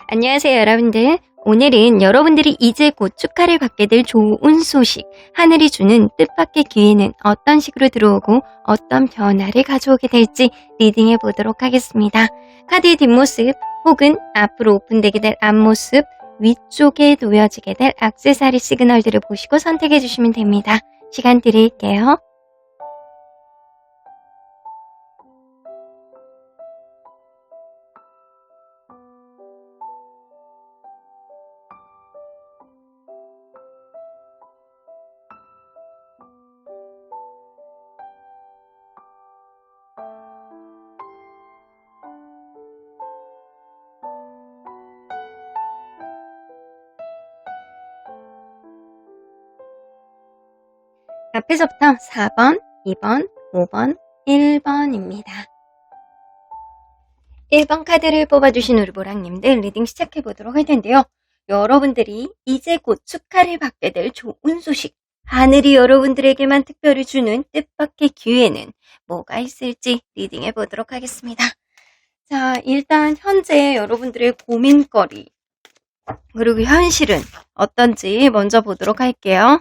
안녕하세요, 여러분들. 오늘은 여러분들이 이제 곧 축하를 받게 될 좋은 소식, 하늘이 주는 뜻밖의 기회는 어떤 식으로 들어오고 어떤 변화를 가져오게 될지 리딩해 보도록 하겠습니다. 카드의 뒷모습 혹은 앞으로 오픈되게 될 앞모습, 위쪽에 놓여지게 될 액세서리 시그널들을 보시고 선택해 주시면 됩니다. 시간 드릴게요. 앞에서부터 4번, 2번, 5번, 1번입니다. 1번 카드를 뽑아주신 우리 보랑님들 리딩 시작해보도록 할 텐데요. 여러분들이 이제 곧 축하를 받게 될 좋은 소식, 하늘이 여러분들에게만 특별히 주는 뜻밖의 기회는 뭐가 있을지 리딩해보도록 하겠습니다. 자, 일단 현재 여러분들의 고민거리 그리고 현실은 어떤지 먼저 보도록 할게요.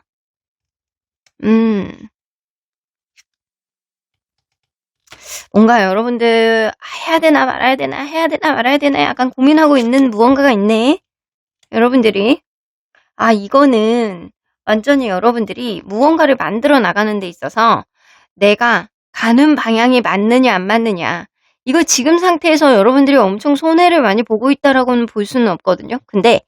뭔가 여러분들 해야 되나 말아야 되나 해야 되나 말아야 되나 약간 고민하고 있는 무언가가 있네. 여러분들이 이거는 완전히 여러분들이 무언가를 만들어 나가는 데 있어서 내가 가는 방향이 맞느냐 안 맞느냐, 이거 지금 상태에서 여러분들이 엄청 손해를 많이 보고 있다라고는 볼 수는 없거든요. 근데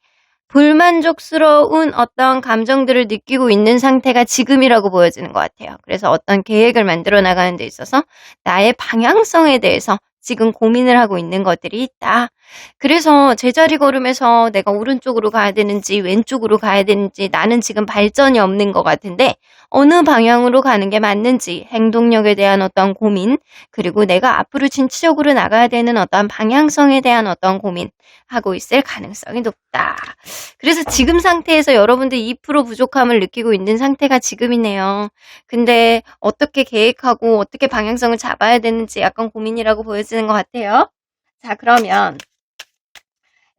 불만족스러운 어떤 감정들을 느끼고 있는 상태가 지금이라고 보여지는 것 같아요. 그래서 어떤 계획을 만들어 나가는 데 있어서 나의 방향성에 대해서 지금 고민을 하고 있는 것들이 있다. 그래서 제자리 걸음에서 내가 오른쪽으로 가야 되는지 왼쪽으로 가야 되는지, 나는 지금 발전이 없는 것 같은데 어느 방향으로 가는 게 맞는지 행동력에 대한 어떤 고민, 그리고 내가 앞으로 진취적으로 나가야 되는 어떤 방향성에 대한 어떤 고민 하고 있을 가능성이 높다. 그래서 지금 상태에서 여러분들 2% 부족함을 느끼고 있는 상태가 지금이네요. 근데 어떻게 계획하고 어떻게 방향성을 잡아야 되는지 약간 고민이라고 보여지는 것 같아요. 자, 그러면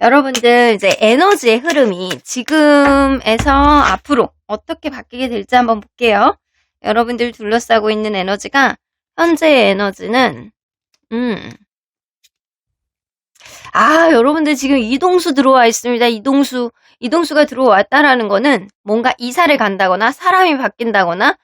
여러분들 이제 에너지의 흐름이 지금에서 앞으로 어떻게 바뀌게 될지 한번 볼게요. 여러분들 둘러싸고 있는 에너지가, 현재의 에너지는 여러분들 지금 이동수 들어와 있습니다. 이동수가 들어왔다라는 거는 뭔가 이사를 간다거나 사람이 바뀐다거나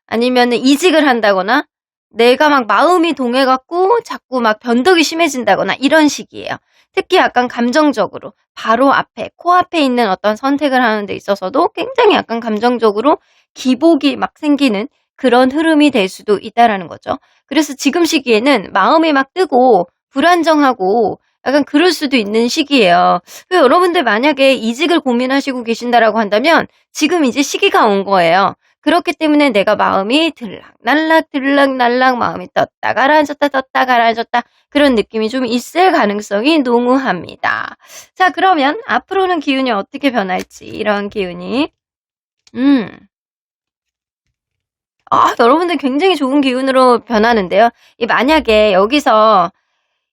아니면 이직을 한다거나 내가 막 마음이 동해갖고 자꾸 막 변덕이 심해진다거나 이런 식이에요. 특히 약간 감정적으로 바로 앞에, 코앞에 있는 어떤 선택을 하는 데 있어서도 굉장히 약간 감정적으로 기복이 막 생기는 그런 흐름이 될 수도 있다라는 거죠. 그래서 지금 시기에는 마음이 막 뜨고 불안정하고 약간 그럴 수도 있는 시기예요. 여러분들 만약에 이직을 고민하시고 계신다라고 한다면 지금 이제 시기가 온 거예요. 그렇기 때문에 내가 마음이 들락날락 마음이 떴다 가라앉았다 그런 느낌이 좀 있을 가능성이 농후합니다. 자, 그러면 앞으로는 기운이 어떻게 변할지, 이런 기운이 여러분들 굉장히 좋은 기운으로 변하는데요. 만약에 여기서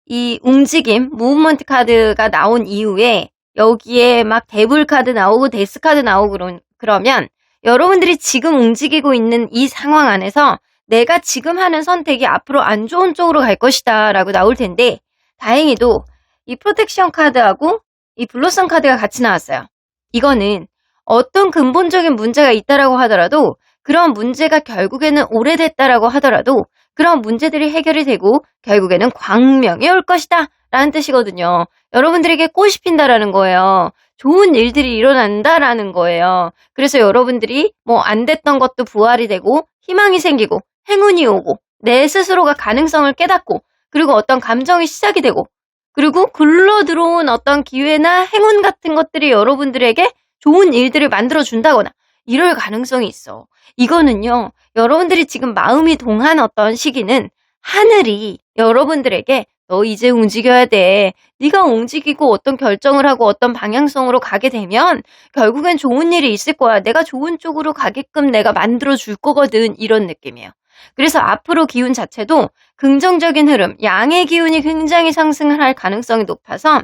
이 움직임, 무브먼트 카드가 나온 이후에 여기에 막 데블 카드 나오고 데스 카드 나오고 그러면 여러분들이 지금 움직이고 있는 이 상황 안에서 내가 지금 하는 선택이 앞으로 안 좋은 쪽으로 갈 것이다 라고 나올 텐데, 다행히도 이 프로텍션 카드하고 이 블러썸 카드가 같이 나왔어요. 이거는 어떤 근본적인 문제가 있다라고 하더라도, 그런 문제가 결국에는 오래됐다라고 하더라도 그런 문제들이 해결이 되고 결국에는 광명이 올 것이다 라는 뜻이거든요. 여러분들에게 꽃이 핀다라는 거예요. 좋은 일들이 일어난다라는 거예요. 그래서 여러분들이 뭐 안 됐던 것도 부활이 되고 희망이 생기고 행운이 오고 내 스스로가 가능성을 깨닫고, 그리고 어떤 감정이 시작이 되고, 그리고 굴러 들어온 어떤 기회나 행운 같은 것들이 여러분들에게 좋은 일들을 만들어준다거나 이럴 가능성이 있어. 이거는요, 여러분들이 지금 마음이 동한 어떤 시기는 하늘이 여러분들에게 너 이제 움직여야 돼. 네가 움직이고 어떤 결정을 하고 어떤 방향성으로 가게 되면 결국엔 좋은 일이 있을 거야. 내가 좋은 쪽으로 가게끔 내가 만들어줄 거거든. 이런 느낌이에요. 그래서 앞으로 기운 자체도 긍정적인 흐름, 양의 기운이 굉장히 상승을 할 가능성이 높아서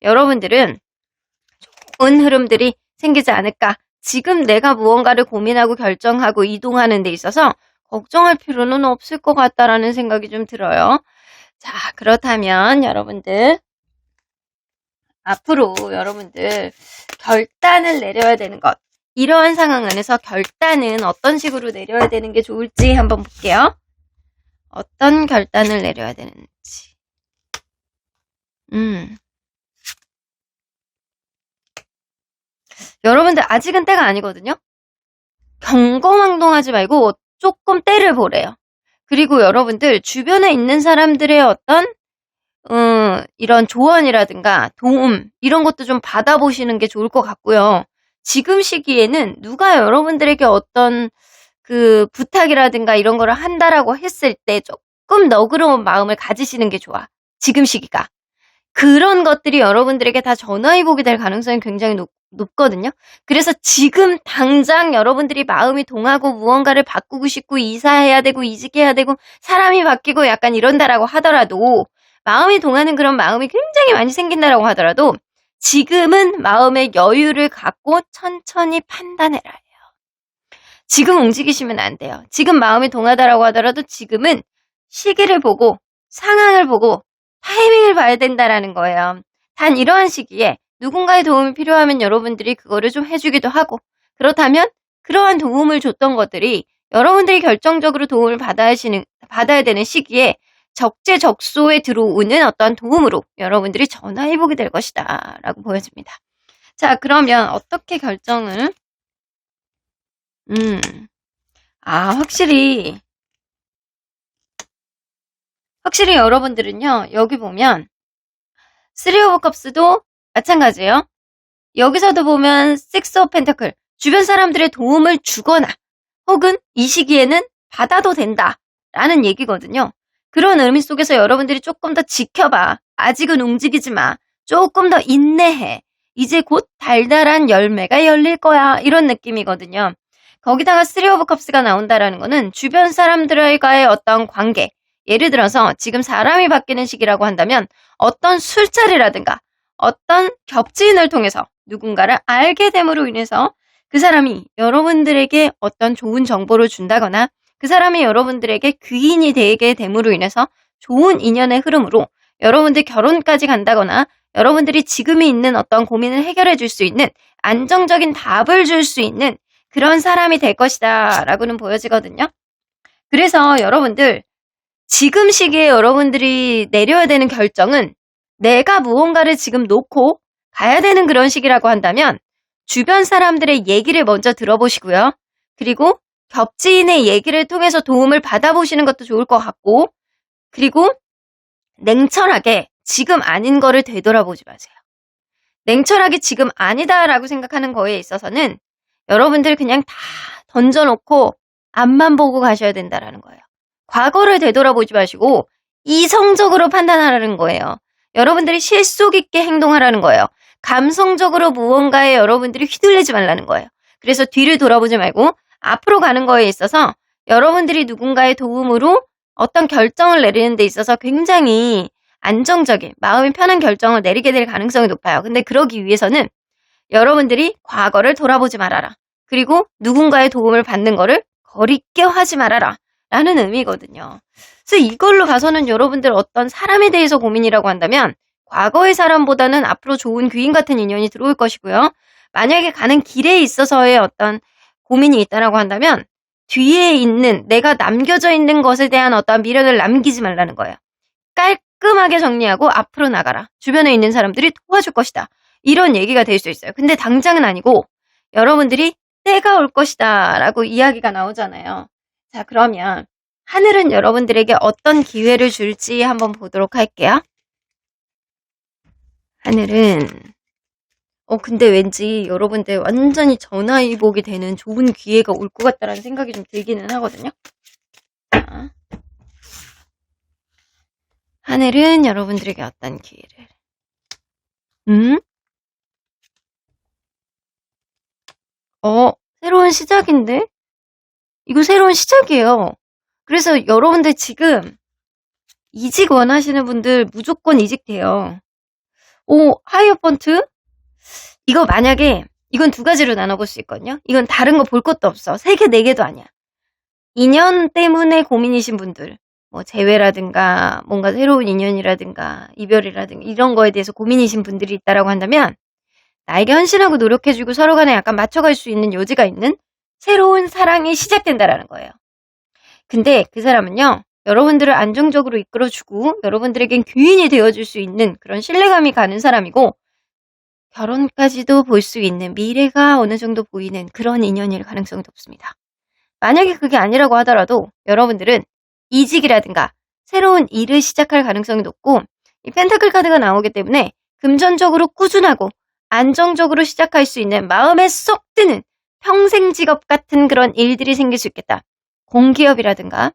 여러분들은 좋은 흐름들이 생기지 않을까. 지금 내가 무언가를 고민하고 결정하고 이동하는 데 있어서 걱정할 필요는 없을 것 같다라는 생각이 좀 들어요. 자, 그렇다면 여러분들 앞으로 여러분들 결단을 내려야 되는 것, 이러한 상황 안에서 결단은 어떤 식으로 내려야 되는 게 좋을지 한번 볼게요. 어떤 결단을 내려야 되는지. 여러분들 아직은 때가 아니거든요. 경거망동하지 말고 조금 때를 보래요. 그리고 여러분들 주변에 있는 사람들의 어떤 이런 조언이라든가 도움 이런 것도 좀 받아보시는 게 좋을 것 같고요. 지금 시기에는 누가 여러분들에게 어떤 그 부탁이라든가 이런 거를 한다라고 했을 때 조금 너그러운 마음을 가지시는 게 좋아. 지금 시기가. 그런 것들이 여러분들에게 다 전화위복이 될 가능성이 굉장히 높거든요. 그래서 지금 당장 여러분들이 마음이 동하고 무언가를 바꾸고 싶고 이사해야 되고 이직해야 되고 사람이 바뀌고 약간 이런다라고 하더라도 마음이 동하는 그런 마음이 굉장히 많이 생긴다라고 하더라도 지금은 마음의 여유를 갖고 천천히 판단해라 해요. 지금 움직이시면 안 돼요. 지금 마음이 동하다라고 하더라도 지금은 시기를 보고 상황을 보고 타이밍을 봐야 된다라는 거예요. 단 이러한 시기에 누군가의 도움이 필요하면 여러분들이 그거를 좀 해주기도 하고 그렇다면 그러한 도움을 줬던 것들이 여러분들이 결정적으로 도움을 받아야 되는 시기에 적재적소에 들어오는 어떤 도움으로 여러분들이 전화해보게 될 것이다 라고 보여집니다. 자, 그러면 어떻게 결정을 확실히 여러분들은요, 여기 보면, 3 오브 컵스도 마찬가지예요. 여기서도 보면 6 오브 펜터클, 주변 사람들의 도움을 주거나, 혹은 이 시기에는 받아도 된다, 라는 얘기거든요. 그런 의미 속에서 여러분들이 조금 더 지켜봐. 아직은 움직이지 마. 조금 더 인내해. 이제 곧 달달한 열매가 열릴 거야. 이런 느낌이거든요. 거기다가 3 오브 컵스가 나온다라는 거는 주변 사람들과의 어떤 관계, 예를 들어서 지금 사람이 바뀌는 시기라고 한다면 어떤 술자리라든가 어떤 겹지인을 통해서 누군가를 알게 됨으로 인해서 그 사람이 여러분들에게 어떤 좋은 정보를 준다거나 그 사람이 여러분들에게 귀인이 되게 됨으로 인해서 좋은 인연의 흐름으로 여러분들 결혼까지 간다거나 여러분들이 지금이 있는 어떤 고민을 해결해 줄 수 있는 안정적인 답을 줄 수 있는 그런 사람이 될 것이다 라고는 보여지거든요. 그래서 여러분들 지금 시기에 여러분들이 내려야 되는 결정은 내가 무언가를 지금 놓고 가야 되는 그런 시기라고 한다면 주변 사람들의 얘기를 먼저 들어보시고요. 그리고 겹지인의 얘기를 통해서 도움을 받아보시는 것도 좋을 것 같고 그리고 냉철하게 지금 아닌 거를 되돌아보지 마세요. 냉철하게 지금 아니다라고 생각하는 거에 있어서는 여러분들 그냥 다 던져놓고 앞만 보고 가셔야 된다라는 거예요. 과거를 되돌아보지 마시고 이성적으로 판단하라는 거예요. 여러분들이 실속 있게 행동하라는 거예요. 감성적으로 무언가에 여러분들이 휘둘리지 말라는 거예요. 그래서 뒤를 돌아보지 말고 앞으로 가는 거에 있어서 여러분들이 누군가의 도움으로 어떤 결정을 내리는 데 있어서 굉장히 안정적인 마음이 편한 결정을 내리게 될 가능성이 높아요. 근데 그러기 위해서는 여러분들이 과거를 돌아보지 말아라. 그리고 누군가의 도움을 받는 거를 거리게 하지 말아라. 라는 의미거든요. 그래서 이걸로 가서는 여러분들 어떤 사람에 대해서 고민이라고 한다면 과거의 사람보다는 앞으로 좋은 귀인 같은 인연이 들어올 것이고요. 만약에 가는 길에 있어서의 어떤 고민이 있다라고 한다면 뒤에 있는 내가 남겨져 있는 것에 대한 어떤 미련을 남기지 말라는 거예요. 깔끔하게 정리하고 앞으로 나가라. 주변에 있는 사람들이 도와줄 것이다. 이런 얘기가 될 수 있어요. 근데 당장은 아니고 여러분들이 때가 올 것이다 라고 이야기가 나오잖아요. 자, 그러면 하늘은 여러분들에게 어떤 기회를 줄지 한번 보도록 할게요. 하늘은 근데 왠지 여러분들 완전히 전화위복이 되는 좋은 기회가 올 것 같다라는 생각이 좀 들기는 하거든요. 자, 하늘은 여러분들에게 어떤 기회를 새로운 시작인데? 이거 새로운 시작이에요. 그래서 여러분들 지금 이직 원하시는 분들 무조건 이직돼요. 하이어펀트? 이거 만약에 이건 두 가지로 나눠볼 수 있거든요. 이건 다른 거 볼 것도 없어. 3개, 4개도 아니야. 인연 때문에 고민이신 분들, 뭐 재회라든가 뭔가 새로운 인연이라든가 이별이라든가 이런 거에 대해서 고민이신 분들이 있다라고 한다면 나에게 헌신하고 노력해주고 서로 간에 약간 맞춰갈 수 있는 여지가 있는 새로운 사랑이 시작된다라는 거예요. 근데 그 사람은요, 여러분들을 안정적으로 이끌어주고 여러분들에겐 귀인이 되어줄 수 있는 그런 신뢰감이 가는 사람이고 결혼까지도 볼 수 있는 미래가 어느 정도 보이는 그런 인연일 가능성이 높습니다. 만약에 그게 아니라고 하더라도 여러분들은 이직이라든가 새로운 일을 시작할 가능성이 높고 이 펜타클 카드가 나오기 때문에 금전적으로 꾸준하고 안정적으로 시작할 수 있는 마음에 쏙 드는 평생 직업 같은 그런 일들이 생길 수 있겠다. 공기업이라든가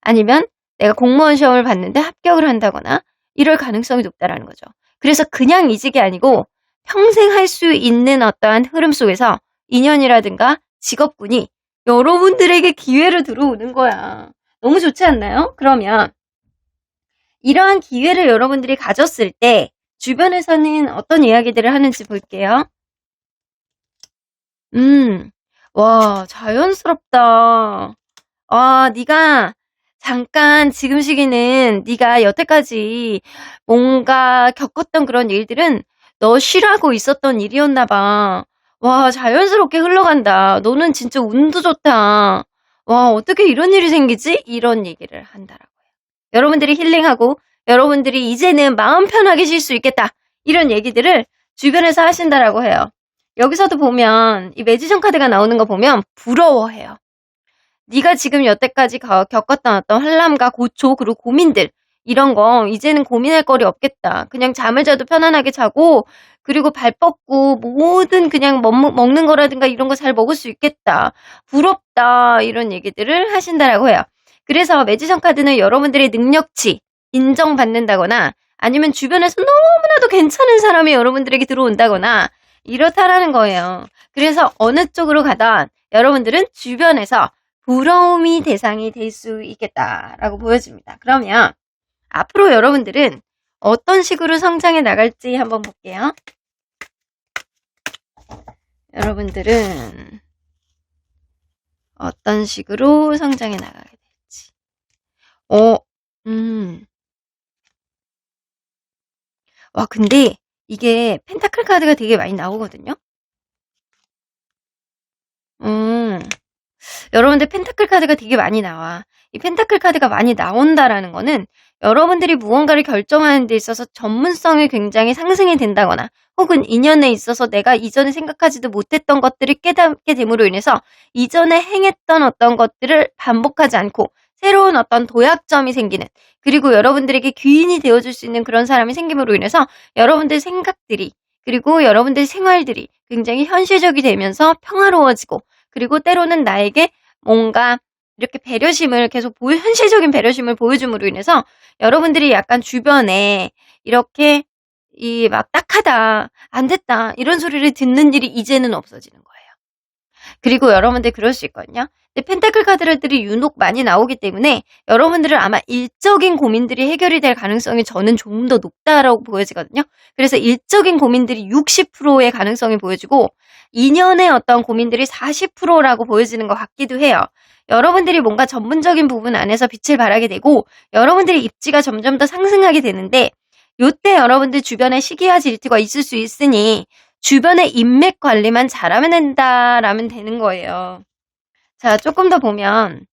아니면 내가 공무원 시험을 봤는데 합격을 한다거나 이럴 가능성이 높다라는 거죠. 그래서 그냥 이직이 아니고 평생 할 수 있는 어떠한 흐름 속에서 인연이라든가 직업군이 여러분들에게 기회로 들어오는 거야. 너무 좋지 않나요? 그러면 이러한 기회를 여러분들이 가졌을 때 주변에서는 어떤 이야기들을 하는지 볼게요. 와, 자연스럽다. 네가 잠깐 지금 시기는 네가 여태까지 뭔가 겪었던 그런 일들은 너 쉬라고 있었던 일이었나 봐. 와, 자연스럽게 흘러간다. 너는 진짜 운도 좋다. 와, 어떻게 이런 일이 생기지? 이런 얘기를 한다라고요. 여러분들이 힐링하고 여러분들이 이제는 마음 편하게 쉴 수 있겠다. 이런 얘기들을 주변에서 하신다라고 해요. 여기서도 보면 이 매지션 카드가 나오는 거 보면 부러워해요. 네가 지금 여태까지 겪었던 어떤 환람과 고초 그리고 고민들 이런 거 이제는 고민할 거리 없겠다. 그냥 잠을 자도 편안하게 자고 그리고 발 뻗고 모든 그냥 먹는 거라든가 이런 거 잘 먹을 수 있겠다. 부럽다. 이런 얘기들을 하신다라고 해요. 그래서 매지션 카드는 여러분들의 능력치 인정받는다거나 아니면 주변에서 너무나도 괜찮은 사람이 여러분들에게 들어온다거나 이렇다라는 거예요. 그래서 어느 쪽으로 가든 여러분들은 주변에서 부러움이 대상이 될 수 있겠다라고 보여집니다. 그러면 앞으로 여러분들은 어떤 식으로 성장해 나갈지 한번 볼게요. 여러분들은 어떤 식으로 성장해 나가게 될지. 와, 근데 이게 펜타클 카드가 되게 많이 나오거든요. 여러분들 펜타클 카드가 되게 많이 나와. 이 펜타클 카드가 많이 나온다라는 거는 여러분들이 무언가를 결정하는 데 있어서 전문성이 굉장히 상승이 된다거나 혹은 인연에 있어서 내가 이전에 생각하지도 못했던 것들을 깨닫게 됨으로 인해서 이전에 행했던 어떤 것들을 반복하지 않고 새로운 어떤 도약점이 생기는 그리고 여러분들에게 귀인이 되어줄 수 있는 그런 사람이 생김으로 인해서 여러분들 생각들이 그리고 여러분들 생활들이 굉장히 현실적이 되면서 평화로워지고 그리고 때로는 나에게 뭔가 이렇게 배려심을 계속 현실적인 배려심을 보여줌으로 인해서 여러분들이 약간 주변에 이렇게 막 딱하다, 안 됐다 이런 소리를 듣는 일이 이제는 없어지는 거예요. 그리고 여러분들 그럴 수 있거든요. 근데 펜타클 카드들이 유독 많이 나오기 때문에 여러분들은 아마 일적인 고민들이 해결이 될 가능성이 저는 좀 더 높다라고 보여지거든요. 그래서 일적인 고민들이 60%의 가능성이 보여지고 2년의 어떤 고민들이 40%라고 보여지는 것 같기도 해요. 여러분들이 뭔가 전문적인 부분 안에서 빛을 발하게 되고 여러분들의 입지가 점점 더 상승하게 되는데 요때 여러분들 주변에 시기와 질투가 있을 수 있으니 주변의 인맥 관리만 잘하면 된다라면 되는 거예요. 자, 조금 더 보면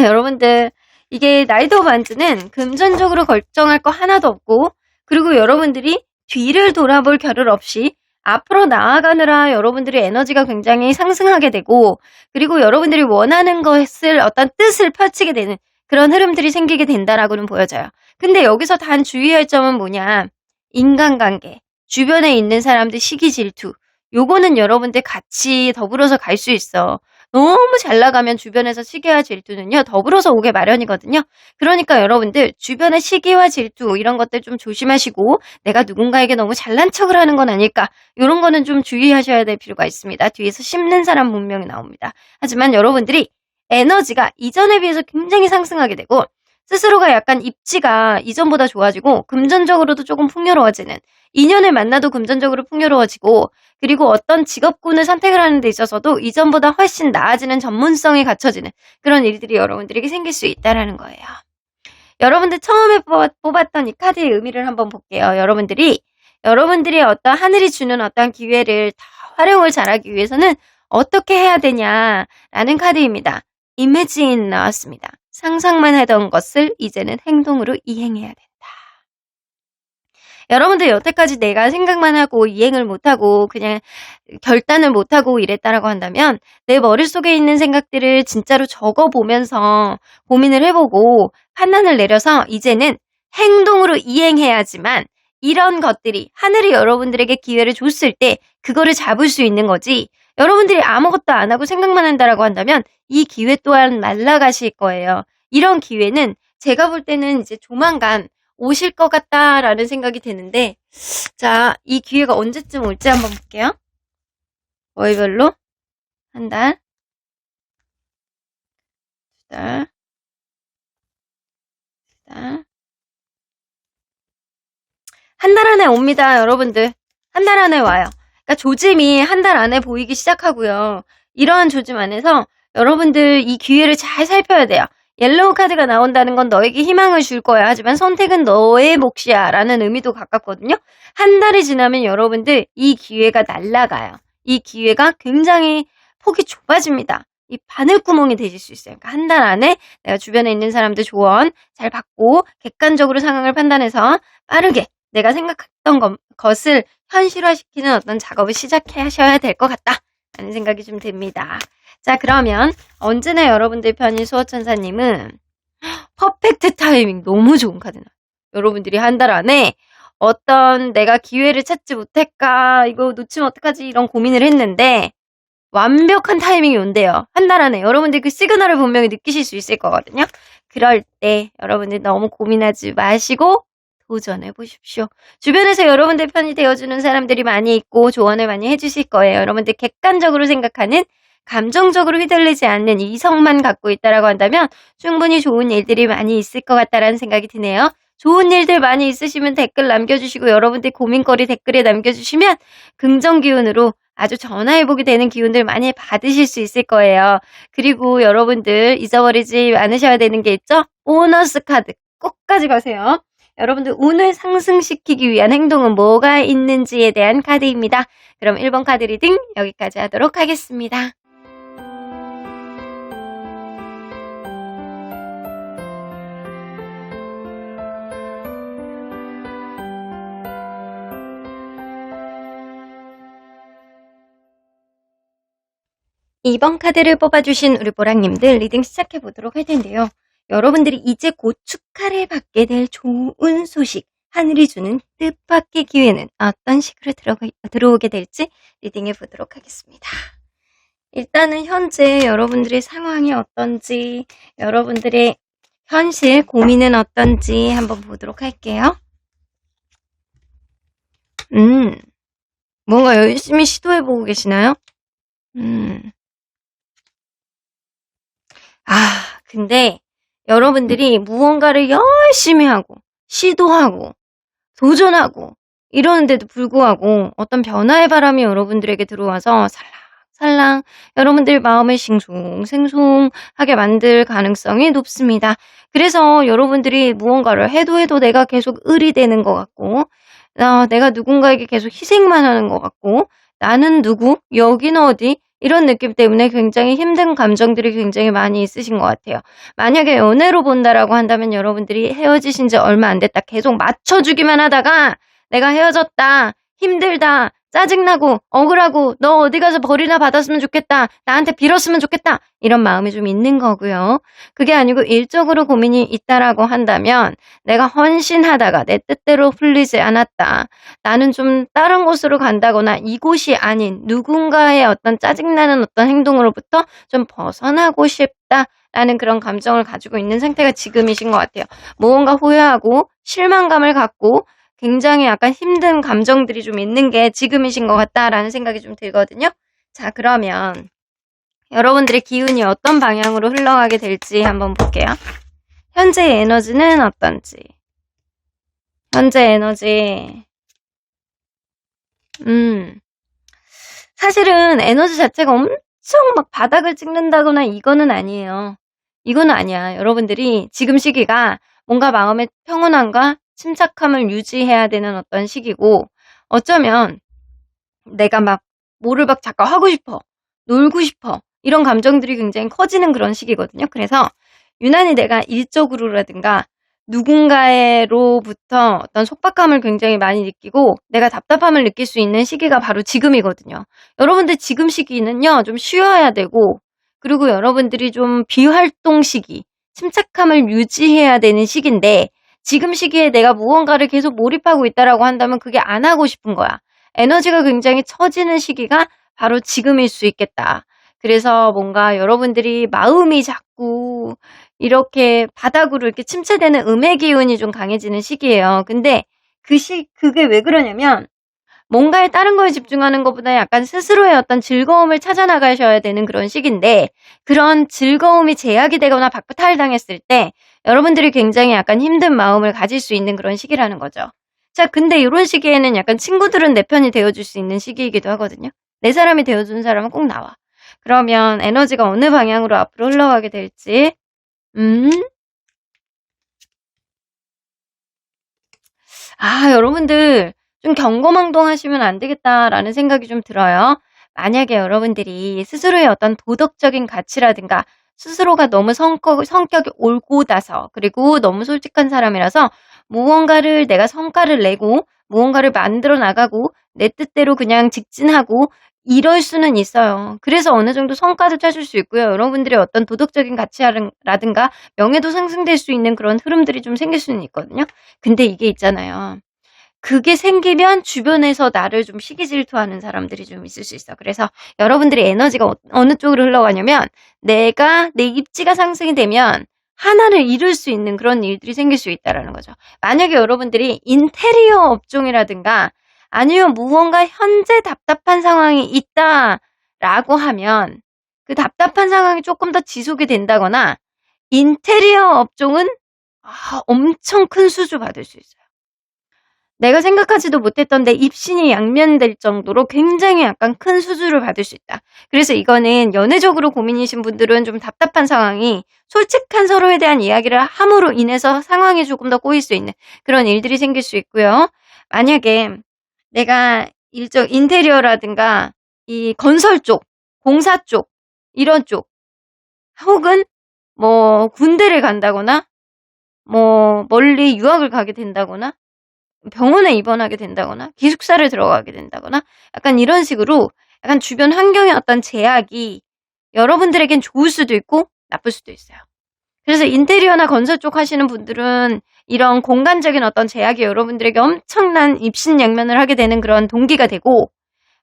여러분들 이게 나이트 오브 완즈는 금전적으로 걱정할 거 하나도 없고 그리고 여러분들이 뒤를 돌아볼 겨를 없이 앞으로 나아가느라 여러분들의 에너지가 굉장히 상승하게 되고 그리고 여러분들이 원하는 것을 어떤 뜻을 펼치게 되는 그런 흐름들이 생기게 된다라고는 보여져요. 근데 여기서 단 주의할 점은 뭐냐? 인간관계, 주변에 있는 사람들 시기 질투 요거는 여러분들 같이 더불어서 갈 수 있어. 너무 잘 나가면 주변에서 시기와 질투는요 더불어서 오게 마련이거든요. 그러니까 여러분들 주변의 시기와 질투 이런 것들 좀 조심하시고 내가 누군가에게 너무 잘난 척을 하는 건 아닐까 이런 거는 좀 주의하셔야 될 필요가 있습니다. 뒤에서 씹는 사람 분명히 나옵니다. 하지만 여러분들이 에너지가 이전에 비해서 굉장히 상승하게 되고 스스로가 약간 입지가 이전보다 좋아지고 금전적으로도 조금 풍요로워지는, 인연을 만나도 금전적으로 풍요로워지고, 그리고 어떤 직업군을 선택을 하는 데 있어서도 이전보다 훨씬 나아지는 전문성이 갖춰지는 그런 일들이 여러분들에게 생길 수 있다는 거예요. 여러분들 처음에 뽑았던 이 카드의 의미를 한번 볼게요. 여러분들이 어떤 하늘이 주는 어떤 기회를 더 활용을 잘하기 위해서는 어떻게 해야 되냐라는 카드입니다. Imagine 나왔습니다. 상상만 하던 것을 이제는 행동으로 이행해야 된다. 여러분들 여태까지 내가 생각만 하고 이행을 못하고 그냥 결단을 못하고 이랬다라고 한다면 내 머릿속에 있는 생각들을 진짜로 적어보면서 고민을 해보고 판단을 내려서 이제는 행동으로 이행해야지만 이런 것들이 하늘이 여러분들에게 기회를 줬을 때 그거를 잡을 수 있는 거지, 여러분들이 아무것도 안 하고 생각만 한다라고 한다면 이 기회 또한 날아가실 거예요. 이런 기회는 제가 볼 때는 이제 조만간 오실 것 같다라는 생각이 드는데, 자, 이 기회가 언제쯤 올지 한번 볼게요. 월별로 한 달, 두 달, 두 달, 한 달 안에 옵니다, 여러분들. 한 달 안에 와요. 그러니까 조짐이 한 달 안에 보이기 시작하고요. 이러한 조짐 안에서 여러분들 이 기회를 잘 살펴야 돼요. 옐로우 카드가 나온다는 건 너에게 희망을 줄 거야. 하지만 선택은 너의 몫이야. 라는 의미도 가깝거든요. 한 달이 지나면 여러분들 이 기회가 날아가요. 이 기회가 굉장히 폭이 좁아집니다. 이 바늘구멍이 되실 수 있어요. 그러니까 한 달 안에 내가 주변에 있는 사람들 조언 잘 받고 객관적으로 상황을 판단해서 빠르게 내가 생각했던 것을 현실화시키는 어떤 작업을 시작하셔야 될 것 같다 라는 생각이 좀 듭니다. 자, 그러면 언제나 여러분들 편인 수호천사님은 퍼펙트 타이밍, 너무 좋은 카드나. 여러분들이 한 달 안에 어떤 내가 기회를 찾지 못할까, 이거 놓치면 어떡하지, 이런 고민을 했는데 완벽한 타이밍이 온대요. 한 달 안에 여러분들 그 시그널을 분명히 느끼실 수 있을 거거든요. 그럴 때 여러분들 너무 고민하지 마시고 도전해 보십시오. 주변에서 여러분들 편이 되어주는 사람들이 많이 있고 조언을 많이 해주실 거예요. 여러분들 객관적으로 생각하는, 감정적으로 휘둘리지 않는 이성만 갖고 있다라고 한다면 충분히 좋은 일들이 많이 있을 것 같다라는 생각이 드네요. 좋은 일들 많이 있으시면 댓글 남겨주시고, 여러분들 고민거리 댓글에 남겨주시면 긍정 기운으로 아주 전화해보게 되는 기운들 많이 받으실 수 있을 거예요. 그리고 여러분들 잊어버리지 않으셔야 되는 게 있죠? 보너스 카드 꼭 가져가세요. 여러분들 운을 상승시키기 위한 행동은 뭐가 있는지에 대한 카드입니다. 그럼 1번 카드 리딩 여기까지 하도록 하겠습니다. 이번 카드를 뽑아주신 우리 보랑님들 리딩 시작해보도록 할 텐데요. 여러분들이 이제 곧 축하를 받게 될 좋은 소식, 하늘이 주는 뜻밖의 기회는 어떤 식으로 들어오게 될지 리딩해 보도록 하겠습니다. 일단은 현재 여러분들의 상황이 어떤지, 여러분들의 현실 고민은 어떤지 한번 보도록 할게요. 뭔가 열심히 시도해보고 계시나요? 근데 여러분들이 무언가를 열심히 하고 시도하고 도전하고 이러는데도 불구하고 어떤 변화의 바람이 여러분들에게 들어와서 살랑살랑 여러분들 마음을 싱숭생숭하게 만들 가능성이 높습니다. 그래서 여러분들이 무언가를 해도 내가 계속 을이 되는 것 같고, 내가 누군가에게 계속 희생만 하는 것 같고, 나는 누구? 여기는 어디? 이런 느낌 때문에 굉장히 힘든 감정들이 굉장히 많이 있으신 것 같아요. 만약에 연애로 본다라고 한다면 여러분들이 헤어지신 지 얼마 안 됐다, 계속 맞춰주기만 하다가 내가 헤어졌다, 힘들다, 짜증나고 억울하고 너 어디 가서 벌이나 받았으면 좋겠다, 나한테 빌었으면 좋겠다, 이런 마음이 좀 있는 거고요. 그게 아니고 일적으로 고민이 있다라고 한다면 내가 헌신하다가 내 뜻대로 풀리지 않았다, 나는 좀 다른 곳으로 간다거나 이곳이 아닌 누군가의 어떤 짜증나는 어떤 행동으로부터 좀 벗어나고 싶다라는 그런 감정을 가지고 있는 상태가 지금이신 것 같아요. 무언가 후회하고 실망감을 갖고 굉장히 약간 힘든 감정들이 좀 있는 게 지금이신 것 같다라는 생각이 좀 들거든요. 자, 그러면 여러분들의 기운이 어떤 방향으로 흘러가게 될지 한번 볼게요. 현재 에너지는 어떤지. 현재 에너지. 사실은 에너지 자체가 엄청 막 바닥을 찍는다거나 이거는 아니에요. 이거는 아니야. 여러분들이 지금 시기가 뭔가 마음의 평온함과 침착함을 유지해야 되는 어떤 시기고, 어쩌면 내가 막 뭐를 막 잠깐 하고 싶어, 놀고 싶어, 이런 감정들이 굉장히 커지는 그런 시기거든요. 그래서 유난히 내가 일적으로라든가 누군가로부터 어떤 속박감을 굉장히 많이 느끼고 내가 답답함을 느낄 수 있는 시기가 바로 지금이거든요. 여러분들 지금 시기는요, 좀 쉬어야 되고, 그리고 여러분들이 좀 비활동 시기, 침착함을 유지해야 되는 시기인데, 지금 시기에 내가 무언가를 계속 몰입하고 있다라고 한다면 그게 안 하고 싶은 거야. 에너지가 굉장히 처지는 시기가 바로 지금일 수 있겠다. 그래서 뭔가 여러분들이 마음이 자꾸 이렇게 바닥으로 이렇게 침체되는 음의 기운이 좀 강해지는 시기예요. 근데 그게 왜 그러냐면, 뭔가에 다른 거에 집중하는 것보다 약간 스스로의 어떤 즐거움을 찾아 나가셔야 되는 그런 시기인데, 그런 즐거움이 제약이 되거나 박탈당했을 때 여러분들이 굉장히 약간 힘든 마음을 가질 수 있는 그런 시기라는 거죠. 자, 근데 이런 시기에는 약간 친구들은 내 편이 되어줄 수 있는 시기이기도 하거든요. 내 사람이 되어준 사람은 꼭 나와. 그러면 에너지가 어느 방향으로 앞으로 흘러가게 될지. 여러분들 좀 경거망동하시면 안 되겠다라는 생각이 좀 들어요. 만약에 여러분들이 스스로의 어떤 도덕적인 가치라든가 스스로가 너무 성격이 올곧아서, 그리고 너무 솔직한 사람이라서 무언가를 내가 성과를 내고 무언가를 만들어 나가고 내 뜻대로 그냥 직진하고 이럴 수는 있어요. 그래서 어느 정도 성과도 찾을 수 있고요. 여러분들의 어떤 도덕적인 가치라든가 명예도 상승될 수 있는 그런 흐름들이 좀 생길 수는 있거든요. 근데 이게 있잖아요. 그게 생기면 주변에서 나를 좀 시기 질투하는 사람들이 좀 있을 수 있어. 그래서 여러분들의 에너지가 어느 쪽으로 흘러가냐면, 내 입지가 상승이 되면 하나를 이룰 수 있는 그런 일들이 생길 수 있다라는 거죠. 만약에 여러분들이 인테리어 업종이라든가 아니면 무언가 현재 답답한 상황이 있다라고 하면, 그 답답한 상황이 조금 더 지속이 된다거나, 인테리어 업종은 엄청 큰 수주 받을 수 있어요. 내가 생각하지도 못했던 내 입신이 양면될 정도로 굉장히 약간 큰 수주를 받을 수 있다. 그래서 이거는 연애적으로 고민이신 분들은 좀 답답한 상황이 솔직한 서로에 대한 이야기를 함으로 인해서 상황이 조금 더 꼬일 수 있는 그런 일들이 생길 수 있고요. 만약에 내가 인테리어라든가 이 건설 쪽, 공사 쪽, 이런 쪽, 혹은 뭐 군대를 간다거나 뭐 멀리 유학을 가게 된다거나 병원에 입원하게 된다거나 기숙사를 들어가게 된다거나 약간 이런 식으로 약간 주변 환경의 어떤 제약이 여러분들에겐 좋을 수도 있고 나쁠 수도 있어요. 그래서 인테리어나 건설 쪽 하시는 분들은 이런 공간적인 어떤 제약이 여러분들에게 엄청난 입신양면을 하게 되는 그런 동기가 되고,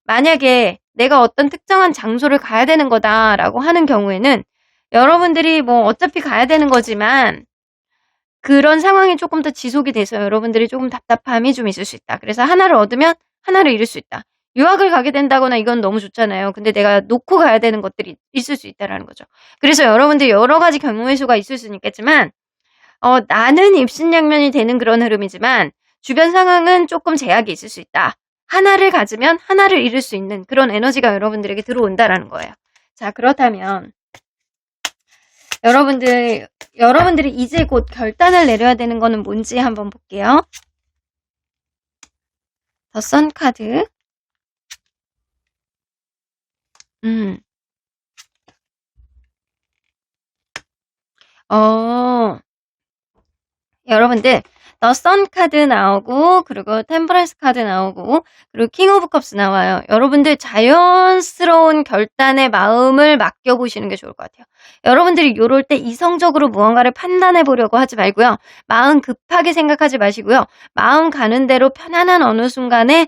만약에 내가 어떤 특정한 장소를 가야 되는 거다라고 하는 경우에는 여러분들이 뭐 어차피 가야 되는 거지만 그런 상황이 조금 더 지속이 돼서 여러분들이 조금 답답함이 좀 있을 수 있다. 그래서 하나를 얻으면 하나를 잃을 수 있다. 유학을 가게 된다거나 이건 너무 좋잖아요. 근데 내가 놓고 가야 되는 것들이 있을 수 있다라는 거죠. 그래서 여러분들이 여러 가지 경우의 수가 있을 수는 있겠지만, 나는 입신양면이 되는 그런 흐름이지만 주변 상황은 조금 제약이 있을 수 있다. 하나를 가지면 하나를 잃을 수 있는 그런 에너지가 여러분들에게 들어온다라는 거예요. 자, 그렇다면 여러분들이 이제 곧 결단을 내려야 되는 거는 뭔지 한번 볼게요. 더 선 카드. 여러분들 더 선 카드 나오고, 그리고 템퍼런스 카드 나오고, 그리고 킹 오브 컵스 나와요. 여러분들 자연스러운 결단의 마음을 맡겨보시는 게 좋을 것 같아요. 여러분들이 요럴 때 이성적으로 무언가를 판단해 보려고 하지 말고요. 마음 급하게 생각하지 마시고요. 마음 가는 대로 편안한 어느 순간에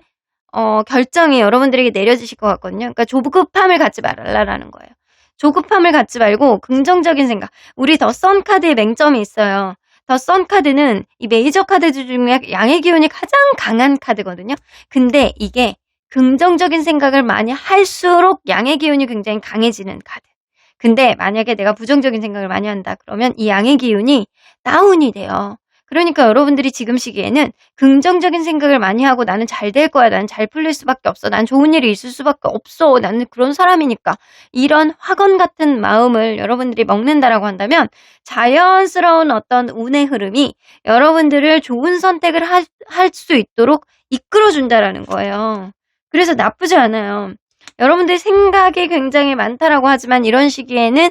결정이 여러분들에게 내려지실 것 같거든요. 그러니까 조급함을 갖지 말라라는 거예요. 조급함을 갖지 말고 긍정적인 생각. 우리 더 선 카드에 맹점이 있어요. 더 선 카드는 이 메이저 카드들 중에 양의 기운이 가장 강한 카드거든요. 근데 이게 긍정적인 생각을 많이 할수록 양의 기운이 굉장히 강해지는 카드. 근데 만약에 내가 부정적인 생각을 많이 한다 그러면 이 양의 기운이 다운이 돼요. 그러니까 여러분들이 지금 시기에는 긍정적인 생각을 많이 하고 나는 잘 될 거야. 나는 잘 풀릴 수밖에 없어. 난 좋은 일이 있을 수밖에 없어. 나는 그런 사람이니까. 이런 확언 같은 마음을 여러분들이 먹는다라고 한다면 자연스러운 어떤 운의 흐름이 여러분들을 좋은 선택을 할 수 있도록 이끌어준다라는 거예요. 그래서 나쁘지 않아요. 여러분들 생각이 굉장히 많다라고 하지만 이런 시기에는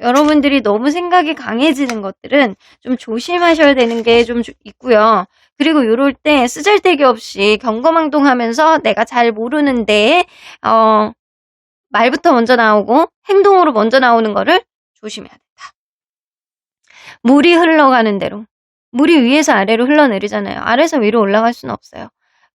여러분들이 너무 생각이 강해지는 것들은 좀 조심하셔야 되는 게 좀 있고요. 그리고 요럴 때 쓰잘데기 없이 경거망동하면서 내가 잘 모르는데 말부터 먼저 나오고 행동으로 먼저 나오는 거를 조심해야 된다. 물이 흘러가는 대로. 물이 위에서 아래로 흘러내리잖아요. 아래에서 위로 올라갈 수는 없어요.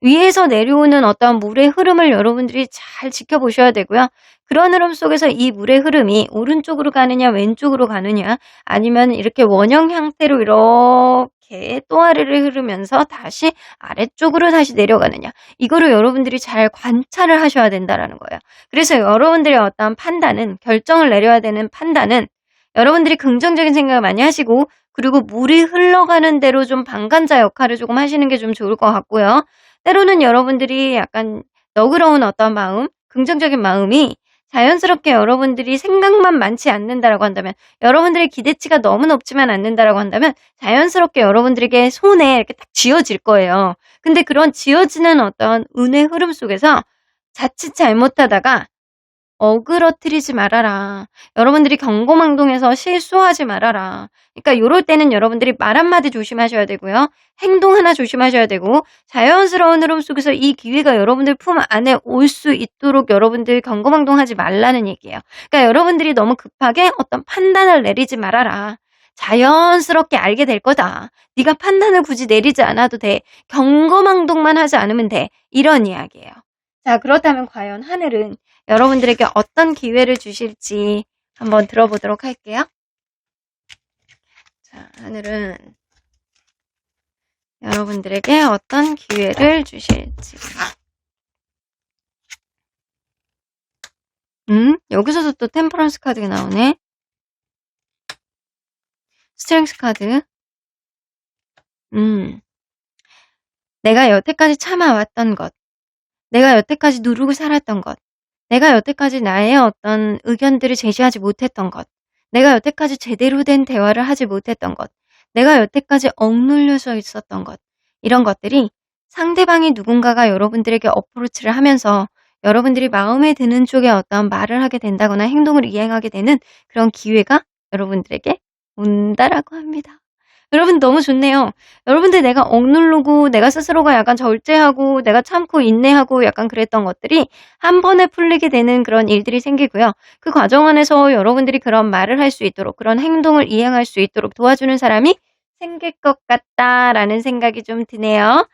위에서 내려오는 어떤 물의 흐름을 여러분들이 잘 지켜보셔야 되고요. 그런 흐름 속에서 이 물의 흐름이 오른쪽으로 가느냐 왼쪽으로 가느냐 아니면 이렇게 원형 형태로 이렇게 또 아래를 흐르면서 다시 아래쪽으로 다시 내려가느냐 이거를 여러분들이 잘 관찰을 하셔야 된다라는 거예요. 그래서 여러분들의 어떤 판단은 결정을 내려야 되는 판단은 여러분들이 긍정적인 생각을 많이 하시고 그리고 물이 흘러가는 대로 좀 방관자 역할을 조금 하시는 게 좀 좋을 것 같고요. 때로는 여러분들이 약간 너그러운 어떤 마음, 긍정적인 마음이 자연스럽게 여러분들이 생각만 많지 않는다라고 한다면 여러분들의 기대치가 너무 높지만 않는다라고 한다면 자연스럽게 여러분들에게 손에 이렇게 딱 쥐어질 거예요. 근데 그런 쥐어지는 어떤 운의 흐름 속에서 자칫 잘못하다가 어그러뜨리지 말아라. 여러분들이 경고망동해서 실수하지 말아라. 그러니까 요럴 때는 여러분들이 말 한마디 조심하셔야 되고요. 행동 하나 조심하셔야 되고 자연스러운 흐름 속에서 이 기회가 여러분들 품 안에 올 수 있도록 여러분들 경고망동하지 말라는 얘기예요. 그러니까 여러분들이 너무 급하게 어떤 판단을 내리지 말아라. 자연스럽게 알게 될 거다. 네가 판단을 굳이 내리지 않아도 돼. 경고망동만 하지 않으면 돼. 이런 이야기예요. 자, 그렇다면 과연 하늘은 여러분들에게 어떤 기회를 주실지 한번 들어보도록 할게요. 자, 하늘은 여러분들에게 어떤 기회를 주실지. 여기서도 또 템퍼런스 카드가 나오네. 스트렝스 카드. 내가 여태까지 참아왔던 것. 내가 여태까지 누르고 살았던 것. 내가 여태까지 나의 어떤 의견들을 제시하지 못했던 것. 내가 여태까지 제대로 된 대화를 하지 못했던 것. 내가 여태까지 억눌려져 있었던 것. 이런 것들이 상대방이 누군가가 여러분들에게 어프로치를 하면서 여러분들이 마음에 드는 쪽에 어떤 말을 하게 된다거나 행동을 이행하게 되는 그런 기회가 여러분들에게 온다라고 합니다. 여러분 너무 좋네요. 여러분들 내가 억누르고 내가 스스로가 약간 절제하고 내가 참고 인내하고 약간 그랬던 것들이 한 번에 풀리게 되는 그런 일들이 생기고요. 그 과정 안에서 여러분들이 그런 말을 할 수 있도록 그런 행동을 이행할 수 있도록 도와주는 사람이 생길 것 같다라는 생각이 좀 드네요.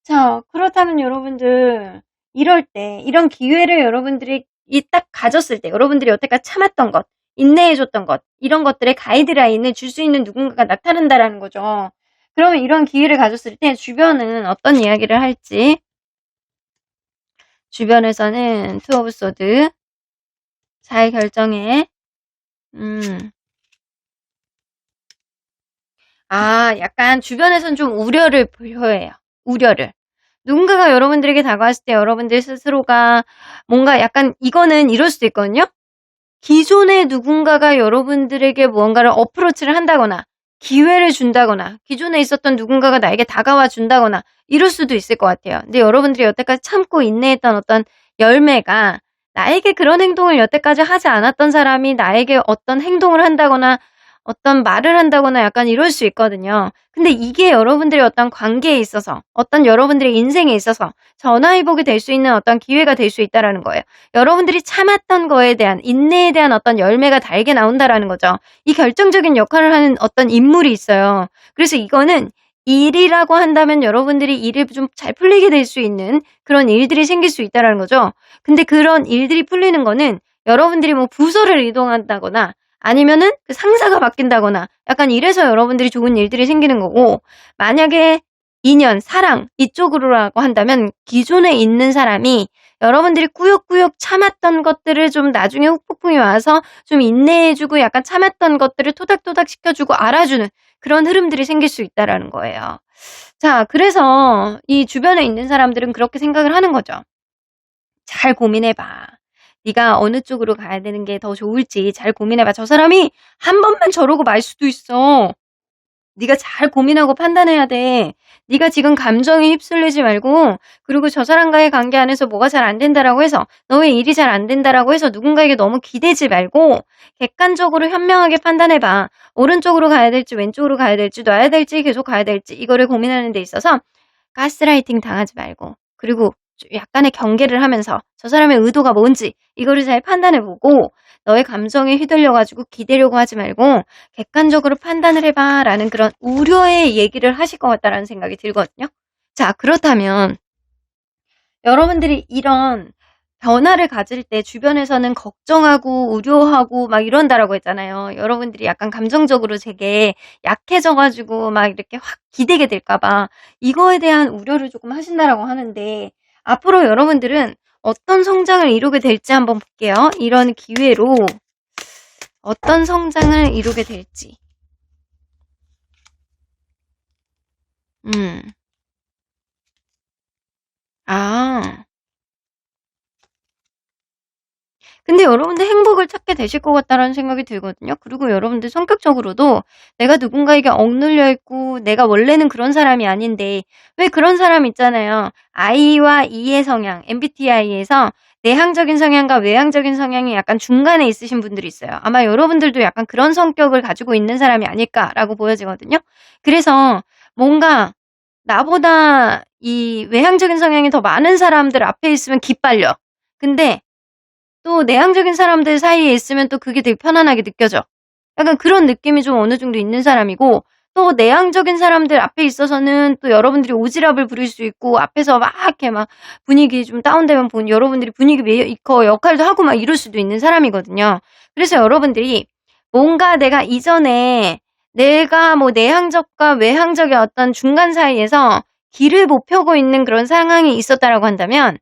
자, 그렇다면 여러분들 이럴 때 이런 기회를 여러분들이 딱 가졌을 때 여러분들이 여태까지 참았던 것 인내해줬던 것, 이런 것들의 가이드라인을 줄 수 있는 누군가가 나타난다라는 거죠. 그러면 이런 기회를 가졌을 때 주변은 어떤 이야기를 할지. 주변에서는 투 오브 소드. 잘 결정해. 약간 주변에서는 좀 우려를 표해요. 우려를. 누군가가 여러분들에게 다가왔을 때 여러분들 스스로가 뭔가 약간 이거는 이럴 수도 있거든요. 기존의 누군가가 여러분들에게 무언가를 어프로치를 한다거나 기회를 준다거나 기존에 있었던 누군가가 나에게 다가와 준다거나 이럴 수도 있을 것 같아요. 근데 여러분들이 여태까지 참고 인내했던 어떤 열매가 나에게 그런 행동을 여태까지 하지 않았던 사람이 나에게 어떤 행동을 한다거나 어떤 말을 한다거나 약간 이럴 수 있거든요. 근데 이게 여러분들의 어떤 관계에 있어서 어떤 여러분들의 인생에 있어서 전화위복이 될 수 있는 어떤 기회가 될 수 있다라는 거예요. 여러분들이 참았던 거에 대한 인내에 대한 어떤 열매가 달게 나온다라는 거죠. 이 결정적인 역할을 하는 어떤 인물이 있어요. 그래서 이거는 일이라고 한다면 여러분들이 일을 좀 잘 풀리게 될 수 있는 그런 일들이 생길 수 있다라는 거죠. 근데 그런 일들이 풀리는 거는 여러분들이 뭐 부서를 이동한다거나 아니면은 그 상사가 바뀐다거나 약간 이래서 여러분들이 좋은 일들이 생기는 거고 만약에 인연, 사랑 이쪽으로라고 한다면 기존에 있는 사람이 여러분들이 꾸역꾸역 참았던 것들을 좀 나중에 후폭풍이 와서 좀 인내해주고 약간 참았던 것들을 토닥토닥 시켜주고 알아주는 그런 흐름들이 생길 수 있다라는 거예요. 자, 그래서 이 주변에 있는 사람들은 그렇게 생각을 하는 거죠. 잘 고민해봐. 네가 어느 쪽으로 가야 되는 게 더 좋을지 잘 고민해봐. 저 사람이 한 번만 저러고 말 수도 있어. 네가 잘 고민하고 판단해야 돼. 네가 지금 감정에 휩쓸리지 말고, 그리고 저 사람과의 관계 안에서 뭐가 잘 안 된다라고 해서, 너의 일이 잘 안 된다라고 해서 누군가에게 너무 기대지 말고 객관적으로 현명하게 판단해봐. 오른쪽으로 가야 될지 왼쪽으로 가야 될지 놔야 될지 계속 가야 될지 이거를 고민하는 데 있어서 가스라이팅 당하지 말고, 그리고 약간의 경계를 하면서 저 사람의 의도가 뭔지 이거를 잘 판단해보고, 너의 감정에 휘둘려가지고 기대려고 하지 말고 객관적으로 판단을 해봐 라는 그런 우려의 얘기를 하실 것 같다라는 생각이 들거든요. 자, 그렇다면 여러분들이 이런 변화를 가질 때 주변에서는 걱정하고 우려하고 막 이런다라고 했잖아요. 여러분들이 약간 감정적으로 되게 약해져가지고 막 이렇게 확 기대게 될까봐 이거에 대한 우려를 조금 하신다라고 하는데, 앞으로 여러분들은 어떤 성장을 이루게 될지 한번 볼게요. 이런 기회로 어떤 성장을 이루게 될지. 아. 근데 여러분들 행복을 찾게 되실 것 같다라는 생각이 들거든요. 그리고 여러분들 성격적으로도 내가 누군가에게 억눌려 있고 내가 원래는 그런 사람이 아닌데, 왜 그런 사람 있잖아요. I와 E의 성향, MBTI에서 내향적인 성향과 외향적인 성향이 약간 중간에 있으신 분들이 있어요. 아마 여러분들도 약간 그런 성격을 가지고 있는 사람이 아닐까라고 보여지거든요. 그래서 뭔가 나보다 이 외향적인 성향이 더 많은 사람들 앞에 있으면 기빨려. 근데 또 내향적인 사람들 사이에 있으면 또 그게 되게 편안하게 느껴져. 약간 그런 느낌이 좀 어느 정도 있는 사람이고, 또 내향적인 사람들 앞에 있어서는 또 여러분들이 오지랖을 부릴 수 있고, 앞에서 막 이렇게 막 분위기 좀 다운되면 여러분들이 분위기 메이커 역할도 하고 막 이럴 수도 있는 사람이거든요. 그래서 여러분들이 뭔가 내가 이전에 내가 뭐 내향적과 외향적의 어떤 중간 사이에서 길을 못 펴고 있는 그런 상황이 있었다라고 한다면,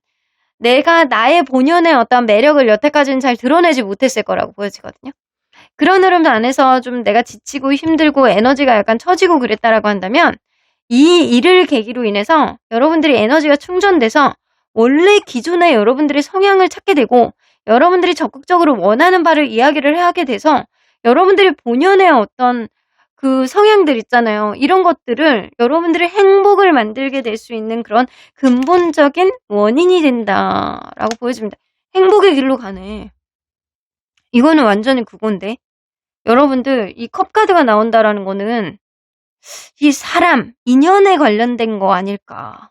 내가 나의 본연의 어떤 매력을 여태까지는 잘 드러내지 못했을 거라고 보여지거든요. 그런 흐름 안에서 좀 내가 지치고 힘들고 에너지가 약간 처지고 그랬다라고 한다면, 이 일을 계기로 인해서 여러분들이 에너지가 충전돼서 원래 기존의 여러분들의 성향을 찾게 되고, 여러분들이 적극적으로 원하는 바를 이야기를 하게 돼서 여러분들이 본연의 어떤 그 성향들 있잖아요. 이런 것들을 여러분들의 행복을 만들게 될 수 있는 그런 근본적인 원인이 된다라고 보여집니다. 행복의 길로 가네. 이거는 완전히 그건데. 여러분들 이 컵카드가 나온다라는 거는 이 사람, 인연에 관련된 거 아닐까라고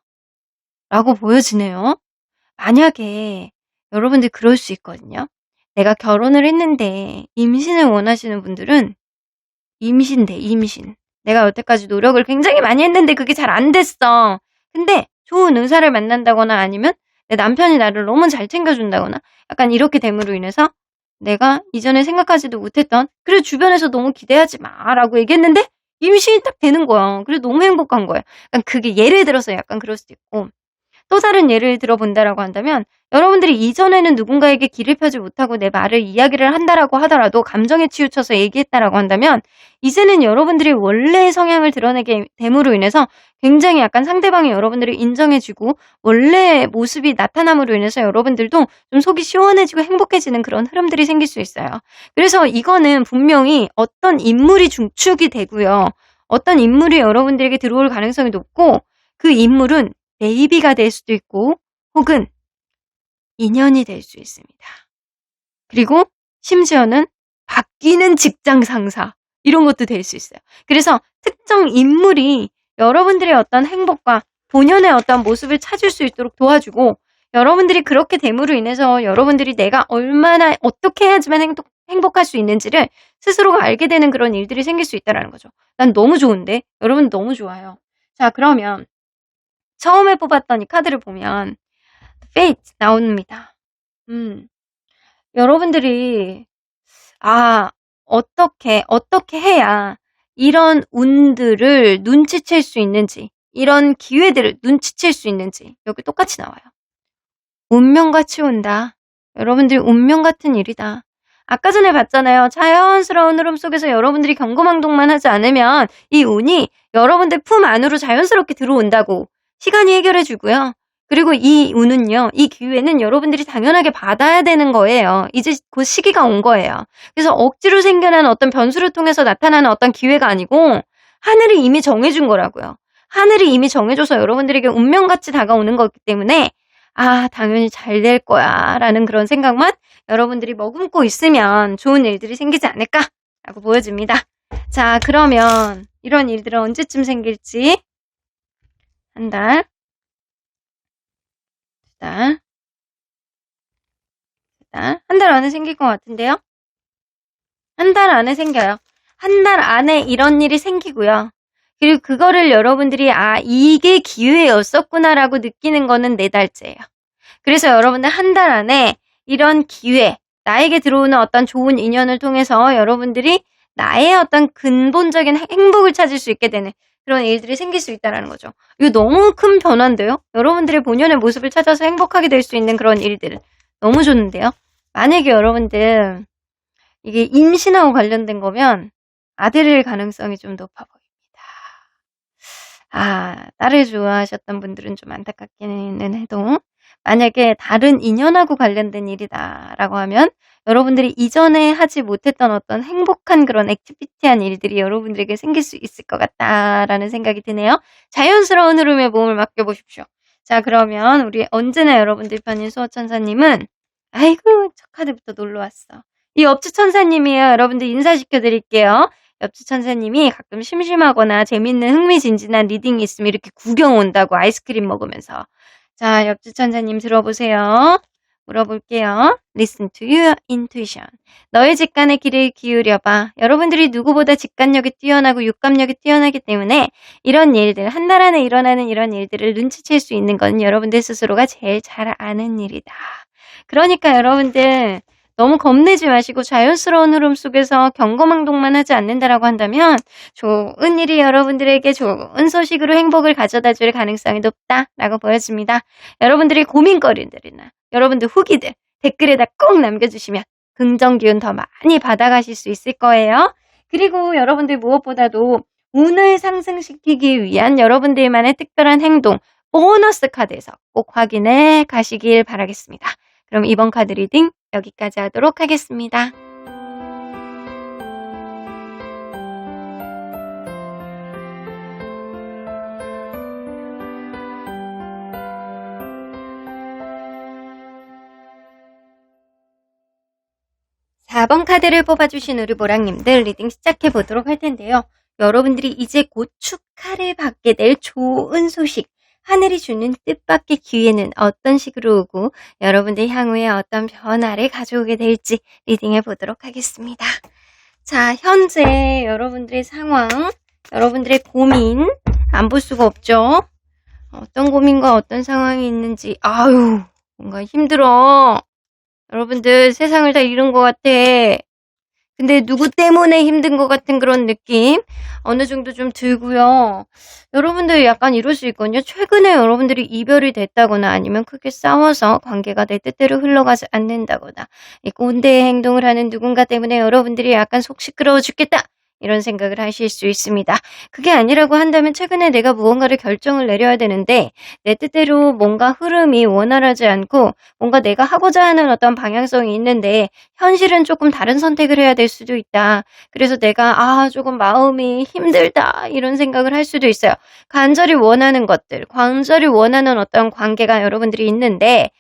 보여지네요. 만약에 여러분들 그럴 수 있거든요. 내가 결혼을 했는데 임신을 원하시는 분들은 임신. 내가 여태까지 노력을 굉장히 많이 했는데 그게 잘 안 됐어. 근데 좋은 의사를 만난다거나 아니면 내 남편이 나를 너무 잘 챙겨준다거나 약간 이렇게 됨으로 인해서 내가 이전에 생각하지도 못했던, 그래 주변에서 너무 기대하지 마라고 얘기했는데 임신이 딱 되는 거야. 그래서 너무 행복한 거야. 약간 그게 예를 들어서 약간 그럴 수도 있고, 또 다른 예를 들어본다라고 한다면, 여러분들이 이전에는 누군가에게 길을 펴지 못하고 내 말을 이야기를 한다라고 하더라도 감정에 치우쳐서 얘기했다라고 한다면, 이제는 여러분들이 원래의 성향을 드러내게 됨으로 인해서 굉장히 약간 상대방이 여러분들을 인정해주고 원래의 모습이 나타남으로 인해서 여러분들도 좀 속이 시원해지고 행복해지는 그런 흐름들이 생길 수 있어요. 그래서 이거는 분명히 어떤 인물이 중축이 되고요. 어떤 인물이 여러분들에게 들어올 가능성이 높고, 그 인물은 베이비가 될 수도 있고 혹은 인연이 될 수 있습니다. 그리고 심지어는 바뀌는 직장 상사, 이런 것도 될 수 있어요. 그래서 특정 인물이 여러분들의 어떤 행복과 본연의 어떤 모습을 찾을 수 있도록 도와주고, 여러분들이 그렇게 됨으로 인해서 여러분들이 내가 얼마나 어떻게 해야지만 행복할 수 있는지를 스스로가 알게 되는 그런 일들이 생길 수 있다는 거죠. 난 너무 좋은데? 여러분 너무 좋아요. 자, 그러면 처음에 뽑았던 이 카드를 보면 Fate 나옵니다. 여러분들이 어떻게 해야 이런 운들을 눈치챌 수 있는지, 이런 기회들을 눈치챌 수 있는지, 여기 똑같이 나와요. 운명같이 온다. 여러분들 운명 같은 일이다. 아까 전에 봤잖아요. 자연스러운 흐름 속에서 여러분들이 경거망동만 하지 않으면 이 운이 여러분들 품 안으로 자연스럽게 들어온다고. 시간이 해결해 주고요. 그리고 이 운은요, 이 기회는 여러분들이 당연하게 받아야 되는 거예요. 이제 곧 시기가 온 거예요. 그래서 억지로 생겨난 어떤 변수를 통해서 나타나는 어떤 기회가 아니고 하늘이 이미 정해준 거라고요. 하늘이 이미 정해줘서 여러분들에게 운명같이 다가오는 거기 때문에 당연히 잘 될 거야 라는 그런 생각만 여러분들이 머금고 있으면 좋은 일들이 생기지 않을까라고 보여집니다. 자, 그러면 이런 일들은 언제쯤 생길지 한 달, 두 달, 한 달 안에 생길 것 같은데요? 한 달 안에 생겨요. 한 달 안에 이런 일이 생기고요. 그리고 그거를 여러분들이 이게 기회였었구나라고 느끼는 거는 4달째예요. 그래서 여러분들 한 달 안에 이런 기회, 나에게 들어오는 어떤 좋은 인연을 통해서 여러분들이 나의 어떤 근본적인 행복을 찾을 수 있게 되는 그런 일들이 생길 수 있다는 거죠. 이거 너무 큰 변화인데요? 여러분들의 본연의 모습을 찾아서 행복하게 될 수 있는 그런 일들. 너무 좋은데요? 만약에 여러분들 이게 임신하고 관련된 거면 아들일 가능성이 좀 높아 보입니다. 딸을 좋아하셨던 분들은 좀 안타깝기는 해도 만약에 다른 인연하고 관련된 일이다라고 하면 여러분들이 이전에 하지 못했던 어떤 행복한 그런 액티비티한 일들이 여러분들에게 생길 수 있을 것 같다라는 생각이 드네요. 자연스러운 흐름에 몸을 맡겨보십시오. 자, 그러면 우리 언제나 여러분들 편인 수호천사님은 아이고 첫 카드부터 놀러왔어. 이 업주천사님이에요. 여러분들 인사시켜드릴게요. 엽주천사님이 가끔 심심하거나 재밌는 흥미진진한 리딩이 있으면 이렇게 구경 온다고 아이스크림 먹으면서. 자, 엽주천사님 들어보세요. 물어볼게요. Listen to your intuition. 너의 직관의 귀를 기울여봐. 여러분들이 누구보다 직관력이 뛰어나고 육감력이 뛰어나기 때문에 이런 일들, 한 달 안에 일어나는 이런 일들을 눈치챌 수 있는 건 여러분들 스스로가 제일 잘 아는 일이다. 그러니까 여러분들 너무 겁내지 마시고 자연스러운 흐름 속에서 경거망동만 하지 않는다라고 한다면 좋은 일이 여러분들에게 좋은 소식으로 행복을 가져다 줄 가능성이 높다라고 보여집니다. 여러분들의 고민거리들이나 여러분들 후기들 댓글에다 꼭 남겨주시면 긍정 기운 더 많이 받아가실 수 있을 거예요. 그리고 여러분들 무엇보다도 운을 상승시키기 위한 여러분들만의 특별한 행동 보너스 카드에서 꼭 확인해 가시길 바라겠습니다. 그럼 이번 카드 리딩 여기까지 하도록 하겠습니다. (4번) 카드를 뽑아주신 우리 보랑님들 리딩 시작해보도록 할 텐데요. 여러분들이 이제 곧 축하를 받게 될 좋은 소식, 하늘이 주는 뜻밖의 기회는 어떤 식으로 오고 여러분들 향후에 어떤 변화를 가져오게 될지 리딩해 보도록 하겠습니다. 자, 현재 여러분들의 상황, 여러분들의 고민 안 볼 수가 없죠. 어떤 고민과 어떤 상황이 있는지 뭔가 힘들어. 여러분들 세상을 다 잃은 것 같아. 근데 누구 때문에 힘든 것 같은 그런 느낌 어느 정도 좀 들고요. 여러분들 약간 이럴 수 있거든요. 최근에 여러분들이 이별이 됐다거나 아니면 크게 싸워서 관계가 내 뜻대로 흘러가지 않는다거나 이 꼰대의 행동을 하는 누군가 때문에 여러분들이 약간 속 시끄러워 죽겠다. 이런 생각을 하실 수 있습니다. 그게 아니라고 한다면 최근에 내가 무언가를 결정을 내려야 되는데 내 뜻대로 뭔가 흐름이 원활하지 않고 뭔가 내가 하고자 하는 어떤 방향성이 있는데 현실은 조금 다른 선택을 해야 될 수도 있다. 그래서 내가 조금 마음이 힘들다 이런 생각을 할 수도 있어요. 간절히 원하는 것들, 간절히 원하는 어떤 관계가 여러분들이 있는데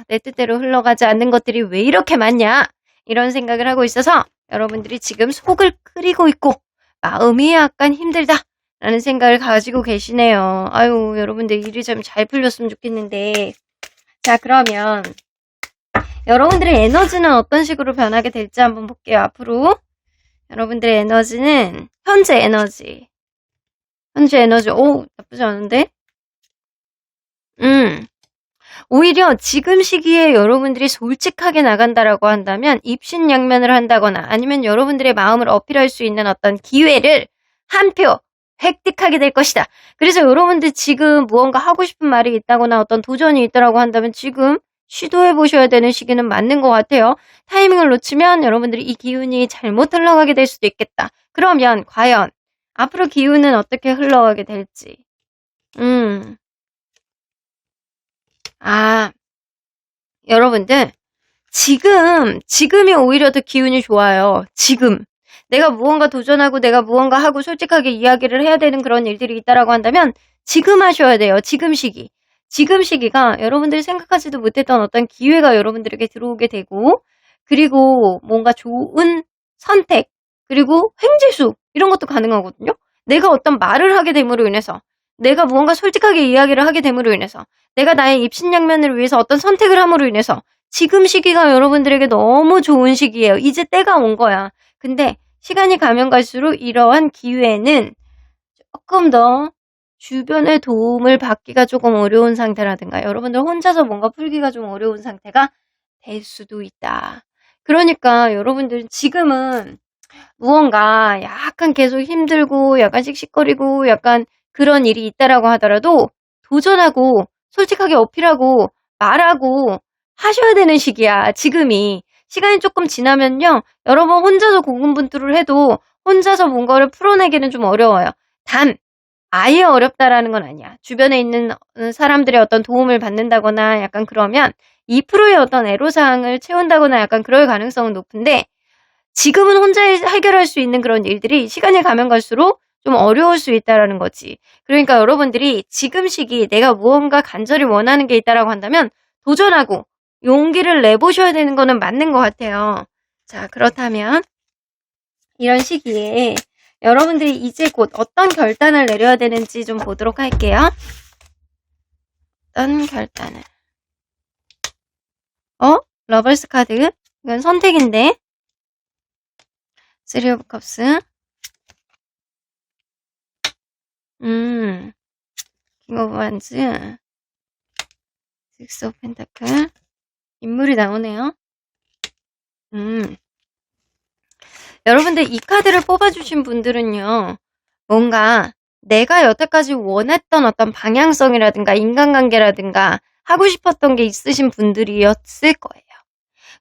내 뜻대로 흘러가지 않는 것들이 왜 이렇게 많냐 이런 생각을 하고 있어서 여러분들이 지금 속을 끓이고 있고 마음이 약간 힘들다 라는 생각을 가지고 계시네요. 여러분들 일이 좀 잘 풀렸으면 좋겠는데. 자, 그러면 여러분들의 에너지는 어떤 식으로 변하게 될지 한번 볼게요. 앞으로 여러분들의 에너지는 현재 에너지 나쁘지 않은데? 오히려 지금 시기에 여러분들이 솔직하게 나간다라고 한다면 입신양면을 한다거나 아니면 여러분들의 마음을 어필할 수 있는 어떤 기회를 한 표 획득하게 될 것이다. 그래서 여러분들 지금 무언가 하고 싶은 말이 있다거나 어떤 도전이 있다라고 한다면 지금 시도해 보셔야 되는 시기는 맞는 것 같아요. 타이밍을 놓치면 여러분들이 이 기운이 잘못 흘러가게 될 수도 있겠다. 그러면 과연 앞으로 기운은 어떻게 흘러가게 될지. 여러분들 지금이 오히려 더 기운이 좋아요. 지금. 내가 무언가 도전하고 내가 무언가 하고 솔직하게 이야기를 해야 되는 그런 일들이 있다라고 한다면 지금 하셔야 돼요. 지금 시기. 지금 시기가 여러분들이 생각하지도 못했던 어떤 기회가 여러분들에게 들어오게 되고 그리고 뭔가 좋은 선택 그리고 횡재수 이런 것도 가능하거든요. 내가 어떤 말을 하게 됨으로 인해서 내가 무언가 솔직하게 이야기를 하게 됨으로 인해서 내가 나의 입신양면을 위해서 어떤 선택을 함으로 인해서 지금 시기가 여러분들에게 너무 좋은 시기예요. 이제 때가 온 거야. 근데 시간이 가면 갈수록 이러한 기회는 조금 더 주변의 도움을 받기가 조금 어려운 상태라든가 여러분들 혼자서 뭔가 풀기가 좀 어려운 상태가 될 수도 있다. 그러니까 여러분들 지금은 무언가 약간 계속 힘들고 약간 씩씩거리고 약간 그런 일이 있다라고 하더라도 도전하고 솔직하게 어필하고 말하고 하셔야 되는 시기야. 지금이. 시간이 조금 지나면요. 여러분 혼자서 고군분투를 해도 혼자서 뭔가를 풀어내기는 좀 어려워요. 단 아예 어렵다라는 건 아니야. 주변에 있는 사람들의 어떤 도움을 받는다거나 약간 그러면 2%의 어떤 애로사항을 채운다거나 약간 그럴 가능성은 높은데 지금은 혼자 해결할 수 있는 그런 일들이 시간이 가면 갈수록 좀 어려울 수 있다라는 거지. 그러니까 여러분들이 지금 시기 내가 무언가 간절히 원하는 게 있다라고 한다면 도전하고 용기를 내보셔야 되는 거는 맞는 것 같아요. 자, 그렇다면 이런 시기에 여러분들이 이제 곧 어떤 결단을 내려야 되는지 좀 보도록 할게요. 어떤 결단을. 러버스 카드. 이건 선택인데. 3 오브 컵스. 킹 오브 완즈. 6 오브 펜타클. 인물이 나오네요. 여러분들 이 카드를 뽑아주신 분들은요. 뭔가 내가 여태까지 원했던 어떤 방향성이라든가 인간관계라든가 하고 싶었던 게 있으신 분들이었을 거예요.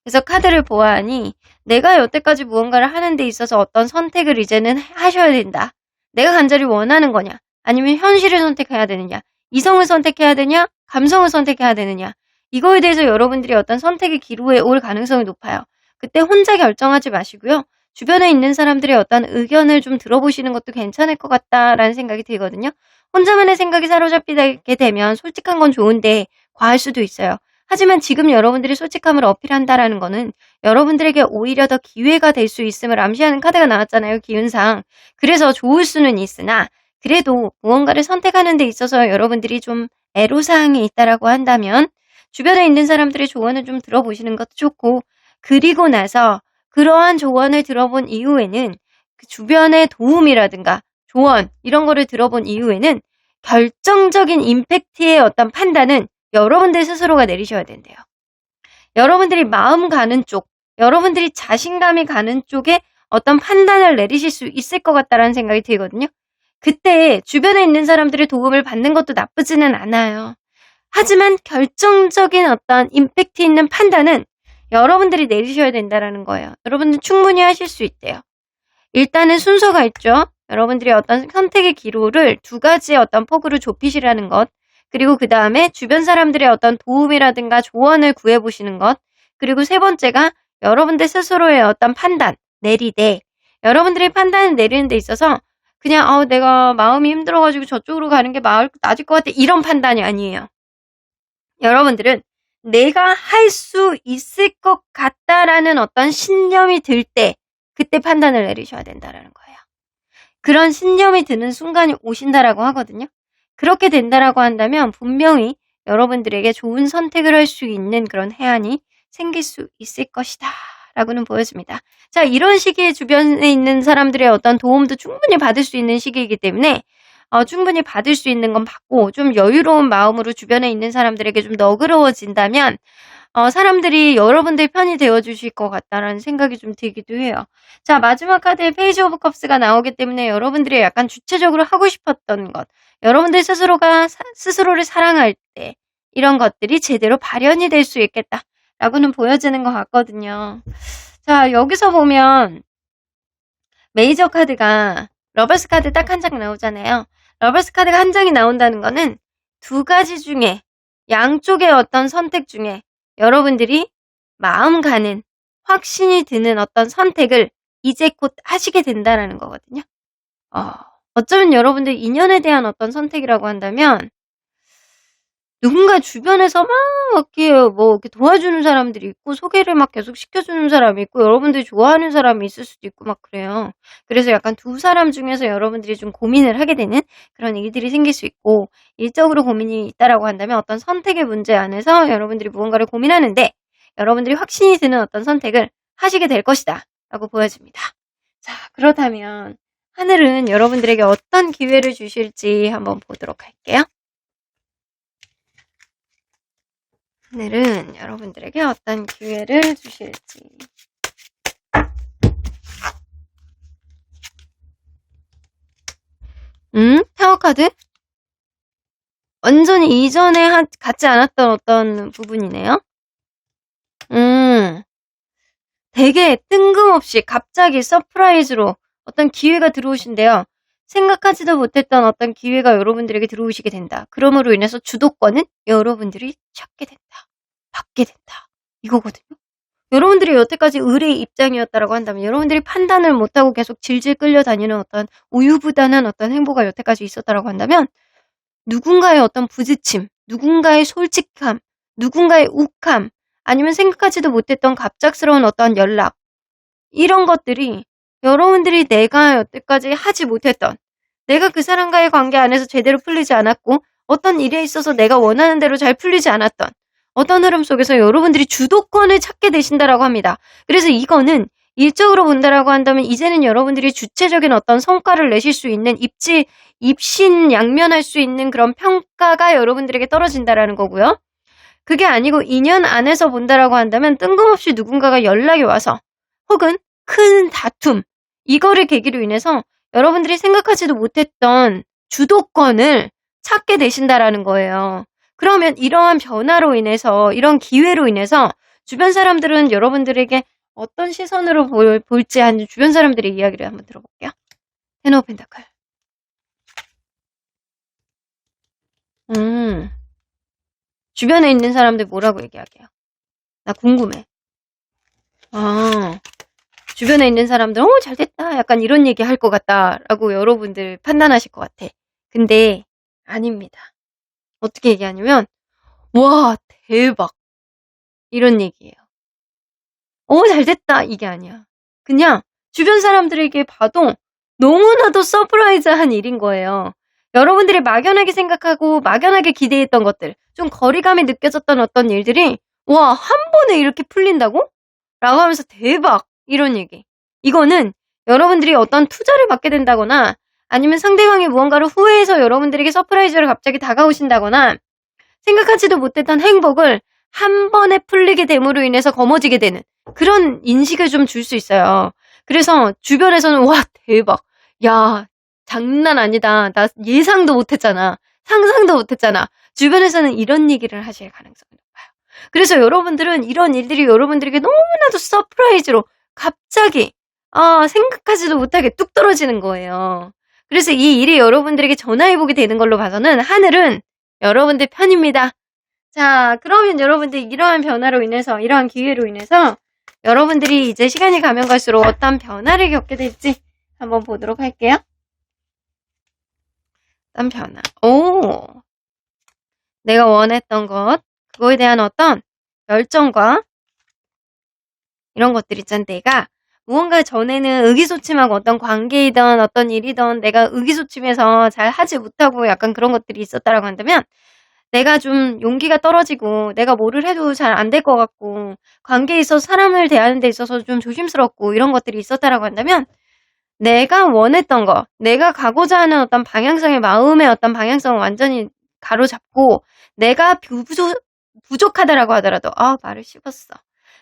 그래서 카드를 보아하니 내가 여태까지 무언가를 하는 데 있어서 어떤 선택을 이제는 하셔야 된다. 내가 간절히 원하는 거냐? 아니면 현실을 선택해야 되느냐? 이성을 선택해야 되냐? 감성을 선택해야 되느냐? 이거에 대해서 여러분들이 어떤 선택의 기로에 올 가능성이 높아요. 그때 혼자 결정하지 마시고요. 주변에 있는 사람들의 어떤 의견을 좀 들어보시는 것도 괜찮을 것 같다라는 생각이 들거든요. 혼자만의 생각이 사로잡히게 되면 솔직한 건 좋은데 과할 수도 있어요. 하지만 지금 여러분들이 솔직함을 어필한다라는 거는 여러분들에게 오히려 더 기회가 될 수 있음을 암시하는 카드가 나왔잖아요. 기운상. 그래서 좋을 수는 있으나 그래도 무언가를 선택하는 데 있어서 여러분들이 좀 애로사항이 있다라고 한다면 주변에 있는 사람들의 조언을 좀 들어보시는 것도 좋고 그리고 나서 그러한 조언을 들어본 이후에는 그 주변의 도움이라든가 조언 이런 거를 들어본 이후에는 결정적인 임팩트의 어떤 판단은 여러분들 스스로가 내리셔야 된대요. 여러분들이 마음 가는 쪽, 여러분들이 자신감이 가는 쪽에 어떤 판단을 내리실 수 있을 것 같다라는 생각이 들거든요. 그때 주변에 있는 사람들의 도움을 받는 것도 나쁘지는 않아요. 하지만 결정적인 어떤 임팩트 있는 판단은 여러분들이 내리셔야 된다는 거예요. 여러분들 충분히 하실 수 있대요. 일단은 순서가 있죠. 여러분들이 어떤 선택의 기로를 2가지의 어떤 폭으로 좁히시라는 것. 그리고 그 다음에 주변 사람들의 어떤 도움이라든가 조언을 구해보시는 것. 그리고 3번째가 여러분들 스스로의 어떤 판단 내리되 여러분들이 판단을 내리는 데 있어서 그냥 내가 마음이 힘들어가지고 저쪽으로 가는 게 나을 것 같아 이런 판단이 아니에요. 여러분들은 내가 할 수 있을 것 같다라는 어떤 신념이 들 때 그때 판단을 내리셔야 된다라는 거예요. 그런 신념이 드는 순간이 오신다라고 하거든요. 그렇게 된다라고 한다면 분명히 여러분들에게 좋은 선택을 할 수 있는 그런 해안이 생길 수 있을 것이다 라고는 보여집니다. 자, 이런 시기에 주변에 있는 사람들의 어떤 도움도 충분히 받을 수 있는 시기이기 때문에 충분히 받을 수 있는 건 받고 좀 여유로운 마음으로 주변에 있는 사람들에게 좀 너그러워진다면 사람들이 여러분들 편이 되어주실 것 같다라는 생각이 좀 들기도 해요. 자, 마지막 카드에 페이지 오브 컵스가 나오기 때문에 여러분들이 약간 주체적으로 하고 싶었던 것, 여러분들 스스로가 스스로를 사랑할 때 이런 것들이 제대로 발현이 될 수 있겠다라고는 보여지는 것 같거든요. 자, 여기서 보면 메이저 카드가 러버스 카드 딱 한 장 나오잖아요. 러버스 카드가 한 장이 나온다는 거는 두 가지 중에 양쪽의 어떤 선택 중에 여러분들이 마음 가는 확신이 드는 어떤 선택을 이제 곧 하시게 된다라는 거거든요. 어쩌면 여러분들 인연에 대한 어떤 선택이라고 한다면 누군가 주변에서 막 이렇게 도와주는 사람들이 있고 소개를 막 계속 시켜주는 사람이 있고 여러분들이 좋아하는 사람이 있을 수도 있고 막 그래요. 그래서 약간 두 사람 중에서 여러분들이 좀 고민을 하게 되는 그런 일들이 생길 수 있고 일적으로 고민이 있다라고 한다면 어떤 선택의 문제 안에서 여러분들이 무언가를 고민하는데 여러분들이 확신이 드는 어떤 선택을 하시게 될 것이다 라고 보여집니다. 자, 그렇다면 하늘은 여러분들에게 어떤 기회를 주실지 한번 보도록 할게요. 하늘은 여러분들에게 어떤 기회를 주실지. 타워 카드? 완전히 이전에 갖지 않았던 어떤 부분이네요. 되게 뜬금없이 갑자기 서프라이즈로 어떤 기회가 들어오신대요. 생각하지도 못했던 어떤 기회가 여러분들에게 들어오시게 된다. 그러므로 인해서 주도권은 여러분들이 찾게 된다. 받게 된다. 이거거든요. 여러분들이 여태까지 을의 입장이었다라고 한다면 여러분들이 판단을 못하고 계속 질질 끌려다니는 어떤 우유부단한 어떤 행보가 여태까지 있었다라고 한다면 누군가의 어떤 부딪힘, 누군가의 솔직함, 누군가의 욱함, 아니면 생각하지도 못했던 갑작스러운 어떤 연락 이런 것들이 여러분들이 내가 여태까지 하지 못했던 내가 그 사람과의 관계 안에서 제대로 풀리지 않았고 어떤 일에 있어서 내가 원하는 대로 잘 풀리지 않았던 어떤 흐름 속에서 여러분들이 주도권을 찾게 되신다라고 합니다. 그래서 이거는 일적으로 본다라고 한다면 이제는 여러분들이 주체적인 어떤 성과를 내실 수 있는 입신양면할 수 있는 그런 평가가 여러분들에게 떨어진다라는 거고요. 그게 아니고 인연 안에서 본다라고 한다면 뜬금없이 누군가가 연락이 와서 혹은 큰 다툼 이거를 계기로 인해서 여러분들이 생각하지도 못했던 주도권을 찾게 되신다라는 거예요. 그러면 이러한 변화로 인해서 이런 기회로 인해서 주변 사람들은 여러분들에게 어떤 시선으로 볼지 한 주변 사람들의 이야기를 한번 들어볼게요. 텐 오브 펜타클. 주변에 있는 사람들 뭐라고 얘기하게요? 나 궁금해. 주변에 있는 사람들 잘됐다 약간 이런 얘기 할 것 같다 라고 여러분들 판단하실 것 같아. 근데 아닙니다. 어떻게 얘기하냐면 와 대박 이런 얘기예요. 잘됐다 이게 아니야. 그냥 주변 사람들에게 봐도 너무나도 서프라이즈한 일인 거예요. 여러분들이 막연하게 생각하고 막연하게 기대했던 것들 좀 거리감이 느껴졌던 어떤 일들이 와 한 번에 이렇게 풀린다고? 라고 하면서 대박 이런 얘기. 이거는 여러분들이 어떤 투자를 받게 된다거나 아니면 상대방이 무언가를 후회해서 여러분들에게 서프라이즈로 갑자기 다가오신다거나 생각하지도 못했던 행복을 한 번에 풀리게 됨으로 인해서 거머쥐게 되는 그런 인식을 좀 줄 수 있어요. 그래서 주변에서는 와 대박 야 장난 아니다 나 예상도 못했잖아 상상도 못했잖아 주변에서는 이런 얘기를 하실 가능성이 높아요. 그래서 여러분들은 이런 일들이 여러분들에게 너무나도 서프라이즈로 갑자기 생각하지도 못하게 뚝 떨어지는 거예요. 그래서 이 일이 여러분들에게 전화위복이 되는 걸로 봐서는 하늘은 여러분들 편입니다. 자, 그러면 여러분들 이러한 변화로 인해서 이러한 기회로 인해서 여러분들이 이제 시간이 가면 갈수록 어떤 변화를 겪게 될지 한번 보도록 할게요. 어떤 변화. 내가 원했던 것 그거에 대한 어떤 열정과 이런 것들 있잖아. 내가 무언가 전에는 의기소침하고 어떤 관계이든 어떤 일이든 내가 의기소침해서 잘 하지 못하고 약간 그런 것들이 있었다라고 한다면 내가 좀 용기가 떨어지고 내가 뭐를 해도 잘 안 될 것 같고 관계에 있어서 사람을 대하는 데 있어서 좀 조심스럽고 이런 것들이 있었다라고 한다면 내가 원했던 거, 내가 가고자 하는 어떤 방향성의 마음의 어떤 방향성을 완전히 가로잡고 내가 부족하다라고 하더라도 말을 씹었어.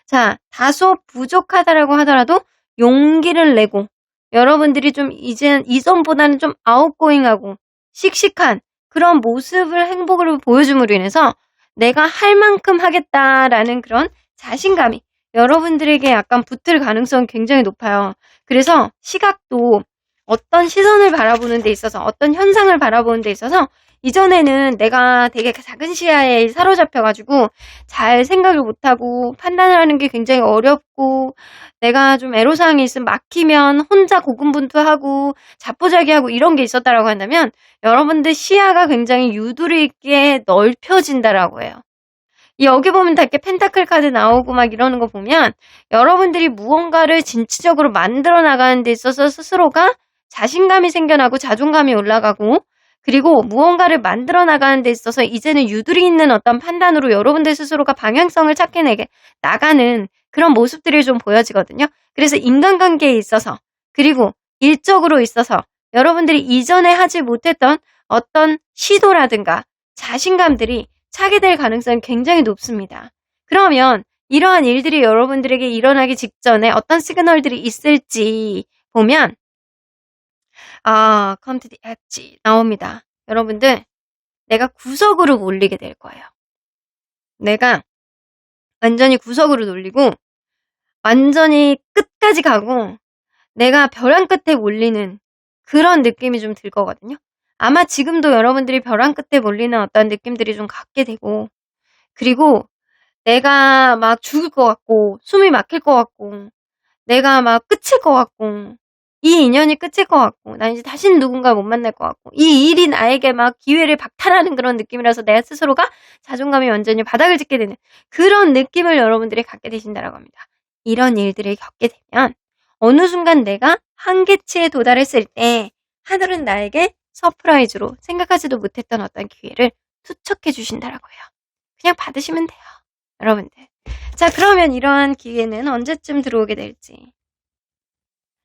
자, 다소 부족하다라고 하더라도 용기를 내고 여러분들이 좀 이전보다는 좀 아웃고잉하고 씩씩한 그런 모습을 행복을 보여줌으로 인해서 내가 할 만큼 하겠다라는 그런 자신감이 여러분들에게 약간 붙을 가능성이 굉장히 높아요. 그래서 시각도 어떤 시선을 바라보는 데 있어서 어떤 현상을 바라보는 데 있어서 이전에는 내가 되게 작은 시야에 사로잡혀가지고 잘 생각을 못하고 판단을 하는 게 굉장히 어렵고 내가 좀 애로사항이 있으면 막히면 혼자 고군분투하고 자포자기하고 이런 게 있었다라고 한다면 여러분들 시야가 굉장히 유도리 있게 넓혀진다라고 해요. 여기 보면 다 이렇게 펜타클 카드 나오고 막 이러는 거 보면 여러분들이 무언가를 진취적으로 만들어 나가는 데 있어서 스스로가 자신감이 생겨나고 자존감이 올라가고 그리고 무언가를 만들어 나가는 데 있어서 이제는 유두리 있는 어떤 판단으로 여러분들 스스로가 방향성을 찾게 나가는 그런 모습들이 좀 보여지거든요. 그래서 인간관계에 있어서 그리고 일적으로 있어서 여러분들이 이전에 하지 못했던 어떤 시도라든가 자신감들이 차게 될 가능성이 굉장히 높습니다. 그러면 이러한 일들이 여러분들에게 일어나기 직전에 어떤 시그널들이 있을지 보면 come to the edge 나옵니다. 여러분들 내가 구석으로 몰리게 될 거예요. 내가 완전히 구석으로 몰리고 완전히 끝까지 가고 내가 벼랑 끝에 몰리는 그런 느낌이 좀 들 거거든요. 아마 지금도 여러분들이 벼랑 끝에 몰리는 어떤 느낌들이 좀 갖게 되고 그리고 내가 막 죽을 것 같고 숨이 막힐 것 같고 내가 막 끝일 것 같고 이 인연이 끝일 것 같고 난 이제 다시는 누군가 못 만날 것 같고 이 일이 나에게 막 기회를 박탈하는 그런 느낌이라서 내가 스스로가 자존감이 완전히 바닥을 짚게 되는 그런 느낌을 여러분들이 갖게 되신다라고 합니다. 이런 일들을 겪게 되면 어느 순간 내가 한계치에 도달했을 때 하늘은 나에게 서프라이즈로 생각하지도 못했던 어떤 기회를 투척해 주신다라고 해요. 그냥 받으시면 돼요. 여러분들. 자, 그러면 이러한 기회는 언제쯤 들어오게 될지.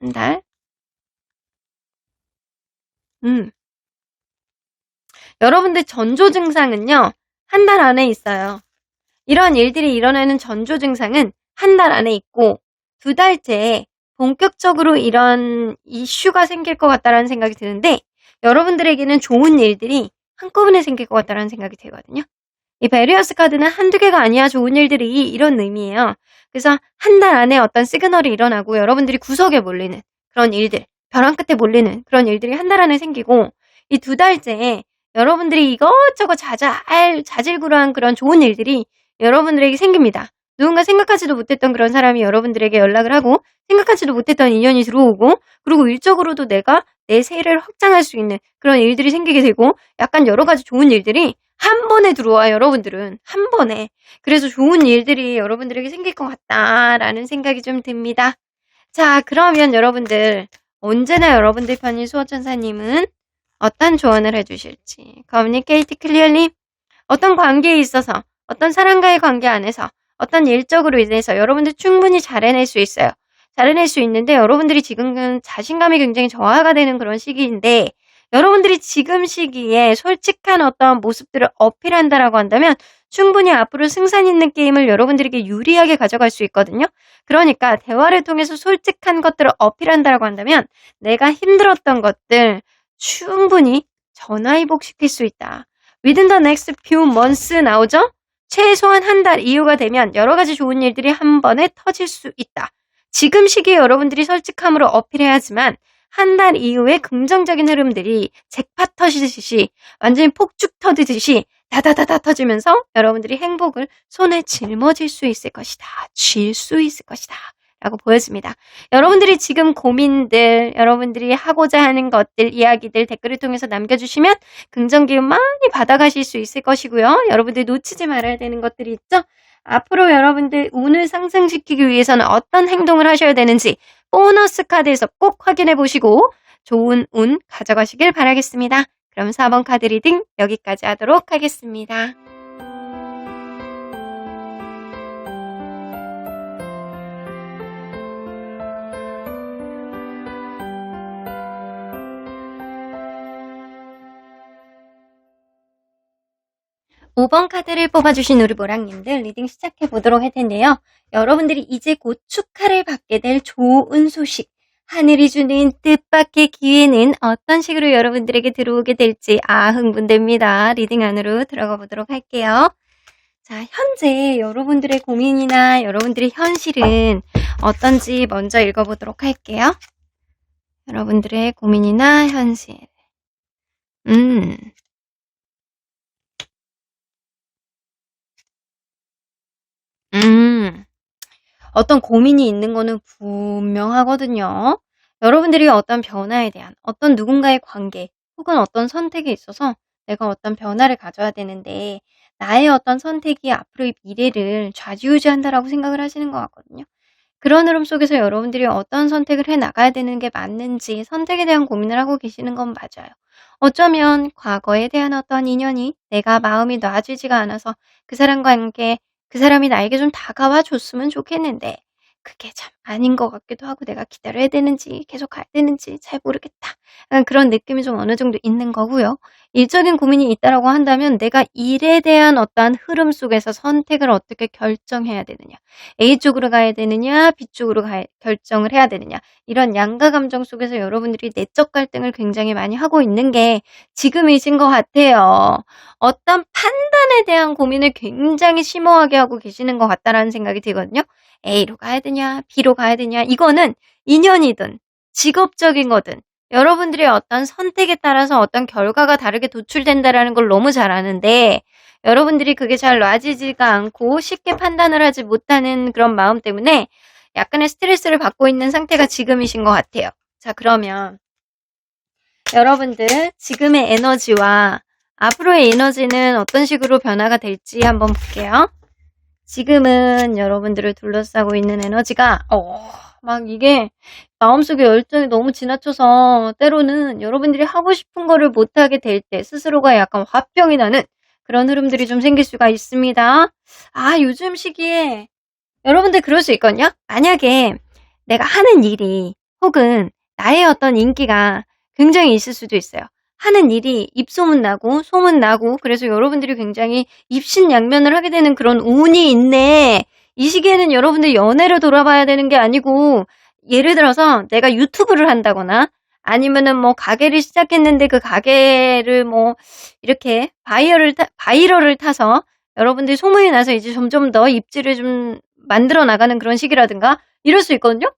한 달? 여러분들 전조 증상은요, 한 달 안에 있어요. 이런 일들이 일어나는 전조 증상은 한 달 안에 있고, 2달째에 본격적으로 이런 이슈가 생길 것 같다라는 생각이 드는데, 여러분들에게는 좋은 일들이 한꺼번에 생길 것 같다라는 생각이 들거든요. 이 베리어스 카드는 한두 개가 아니야 좋은 일들이 이런 의미예요. 그래서 한 달 안에 어떤 시그널이 일어나고 여러분들이 구석에 몰리는 그런 일들, 벼랑 끝에 몰리는 그런 일들이 한 달 안에 생기고 이 2달째에 여러분들이 이것저것 자질구레한 그런 좋은 일들이 여러분들에게 생깁니다. 누군가 생각하지도 못했던 그런 사람이 여러분들에게 연락을 하고 생각하지도 못했던 인연이 들어오고 그리고 일적으로도 내가 내 세를 확장할 수 있는 그런 일들이 생기게 되고 약간 여러 가지 좋은 일들이 한 번에 들어와 여러분들은 한 번에. 그래서 좋은 일들이 여러분들에게 생길 것 같다라는 생각이 좀 듭니다. 자, 그러면 여러분들 언제나 여러분들 편인 수호천사님은 어떤 조언을 해주실지 커뮤니케이트 클리어님 어떤 관계에 있어서 어떤 사람과의 관계 안에서 어떤 일적으로 인해서 여러분들 충분히 잘 해낼 수 있어요. 잘 해낼 수 있는데 여러분들이 지금은 자신감이 굉장히 저하가 되는 그런 시기인데 여러분들이 지금 시기에 솔직한 어떤 모습들을 어필한다라고 한다면 충분히 앞으로 승산 있는 게임을 여러분들에게 유리하게 가져갈 수 있거든요. 그러니까 대화를 통해서 솔직한 것들을 어필한다라고 한다면 내가 힘들었던 것들 충분히 전화위복시킬 수 있다. Within the next few months 나오죠? 최소한 한 달 이후가 되면 여러 가지 좋은 일들이 한 번에 터질 수 있다. 지금 시기에 여러분들이 솔직함으로 어필해야지만 한 달 이후에 긍정적인 흐름들이 잭팟 터지듯이 완전히 폭죽 터지듯이 다다다다 터지면서 여러분들이 행복을 손에 짊어질 수 있을 것이다. 쥘 수 있을 것이다. 라고 보여집니다. 여러분들이 지금 고민들, 여러분들이 하고자 하는 것들, 이야기들 댓글을 통해서 남겨주시면 긍정기운 많이 받아가실 수 있을 것이고요. 여러분들 놓치지 말아야 되는 것들이 있죠. 앞으로 여러분들 운을 상승시키기 위해서는 어떤 행동을 하셔야 되는지 보너스 카드에서 꼭 확인해 보시고 좋은 운 가져가시길 바라겠습니다. 그럼 4번 카드 리딩 여기까지 하도록 하겠습니다. 5번 카드를 뽑아주신 우리 모랑님들 리딩 시작해 보도록 할 텐데요. 여러분들이 이제 곧 축하를 받게 될 좋은 소식, 하늘이 주는 뜻밖의 기회는 어떤 식으로 여러분들에게 들어오게 될지 흥분됩니다. 리딩 안으로 들어가 보도록 할게요. 자, 현재 여러분들의 고민이나 여러분들의 현실은 어떤지 먼저 읽어보도록 할게요. 여러분들의 고민이나 현실. 어떤 고민이 있는 거는 분명하거든요. 여러분들이 어떤 변화에 대한, 어떤 누군가의 관계, 혹은 어떤 선택에 있어서 내가 어떤 변화를 가져야 되는데, 나의 어떤 선택이 앞으로의 미래를 좌지우지한다라고 생각을 하시는 것 같거든요. 그런 흐름 속에서 여러분들이 어떤 선택을 해 나가야 되는 게 맞는지 선택에 대한 고민을 하고 계시는 건 맞아요. 어쩌면 과거에 대한 어떤 인연이 내가 마음이 놔지지가 않아서 그 사람과 함께 그 사람이 나에게 좀 다가와 줬으면 좋겠는데 그게 참 아닌 것 같기도 하고 내가 기다려야 되는지 계속 가야 되는지 잘 모르겠다. 약간 그런 느낌이 좀 어느 정도 있는 거고요. 일적인 고민이 있다라고 한다면 내가 일에 대한 어떠한 흐름 속에서 선택을 어떻게 결정해야 되느냐. A 쪽으로 가야 되느냐, B 쪽으로 결정을 해야 되느냐. 이런 양가 감정 속에서 여러분들이 내적 갈등을 굉장히 많이 하고 있는 게 지금이신 것 같아요. 어떤 판단에 대한 고민을 굉장히 심오하게 하고 계시는 것 같다라는 생각이 들거든요. A로 가야 되냐, B로 가야 되냐. 이거는 인연이든 직업적인 거든 여러분들의 어떤 선택에 따라서 어떤 결과가 다르게 도출된다라는 걸 너무 잘 아는데 여러분들이 그게 잘 놔지지가 않고 쉽게 판단을 하지 못하는 그런 마음 때문에 약간의 스트레스를 받고 있는 상태가 지금이신 것 같아요. 자, 그러면 여러분들 지금의 에너지와 앞으로의 에너지는 어떤 식으로 변화가 될지 한번 볼게요. 지금은 여러분들을 둘러싸고 있는 에너지가 막 이게 마음속에 열정이 너무 지나쳐서 때로는 여러분들이 하고 싶은 거를 못하게 될 때 스스로가 약간 화병이 나는 그런 흐름들이 좀 생길 수가 있습니다. 요즘 시기에 여러분들 그럴 수 있거든요. 만약에 내가 하는 일이 혹은 나의 어떤 인기가 굉장히 있을 수도 있어요. 하는 일이 입소문 나고 소문 나고 그래서 여러분들이 굉장히 입신양면을 하게 되는 그런 운이 있네. 이 시기에는 여러분들 연애를 돌아봐야 되는 게 아니고 예를 들어서 내가 유튜브를 한다거나 아니면은 뭐 가게를 시작했는데 그 가게를 뭐 이렇게 바이럴을 타서 여러분들이 소문이 나서 이제 점점 더 입지를 좀 만들어 나가는 그런 시기라든가 이럴 수 있거든요.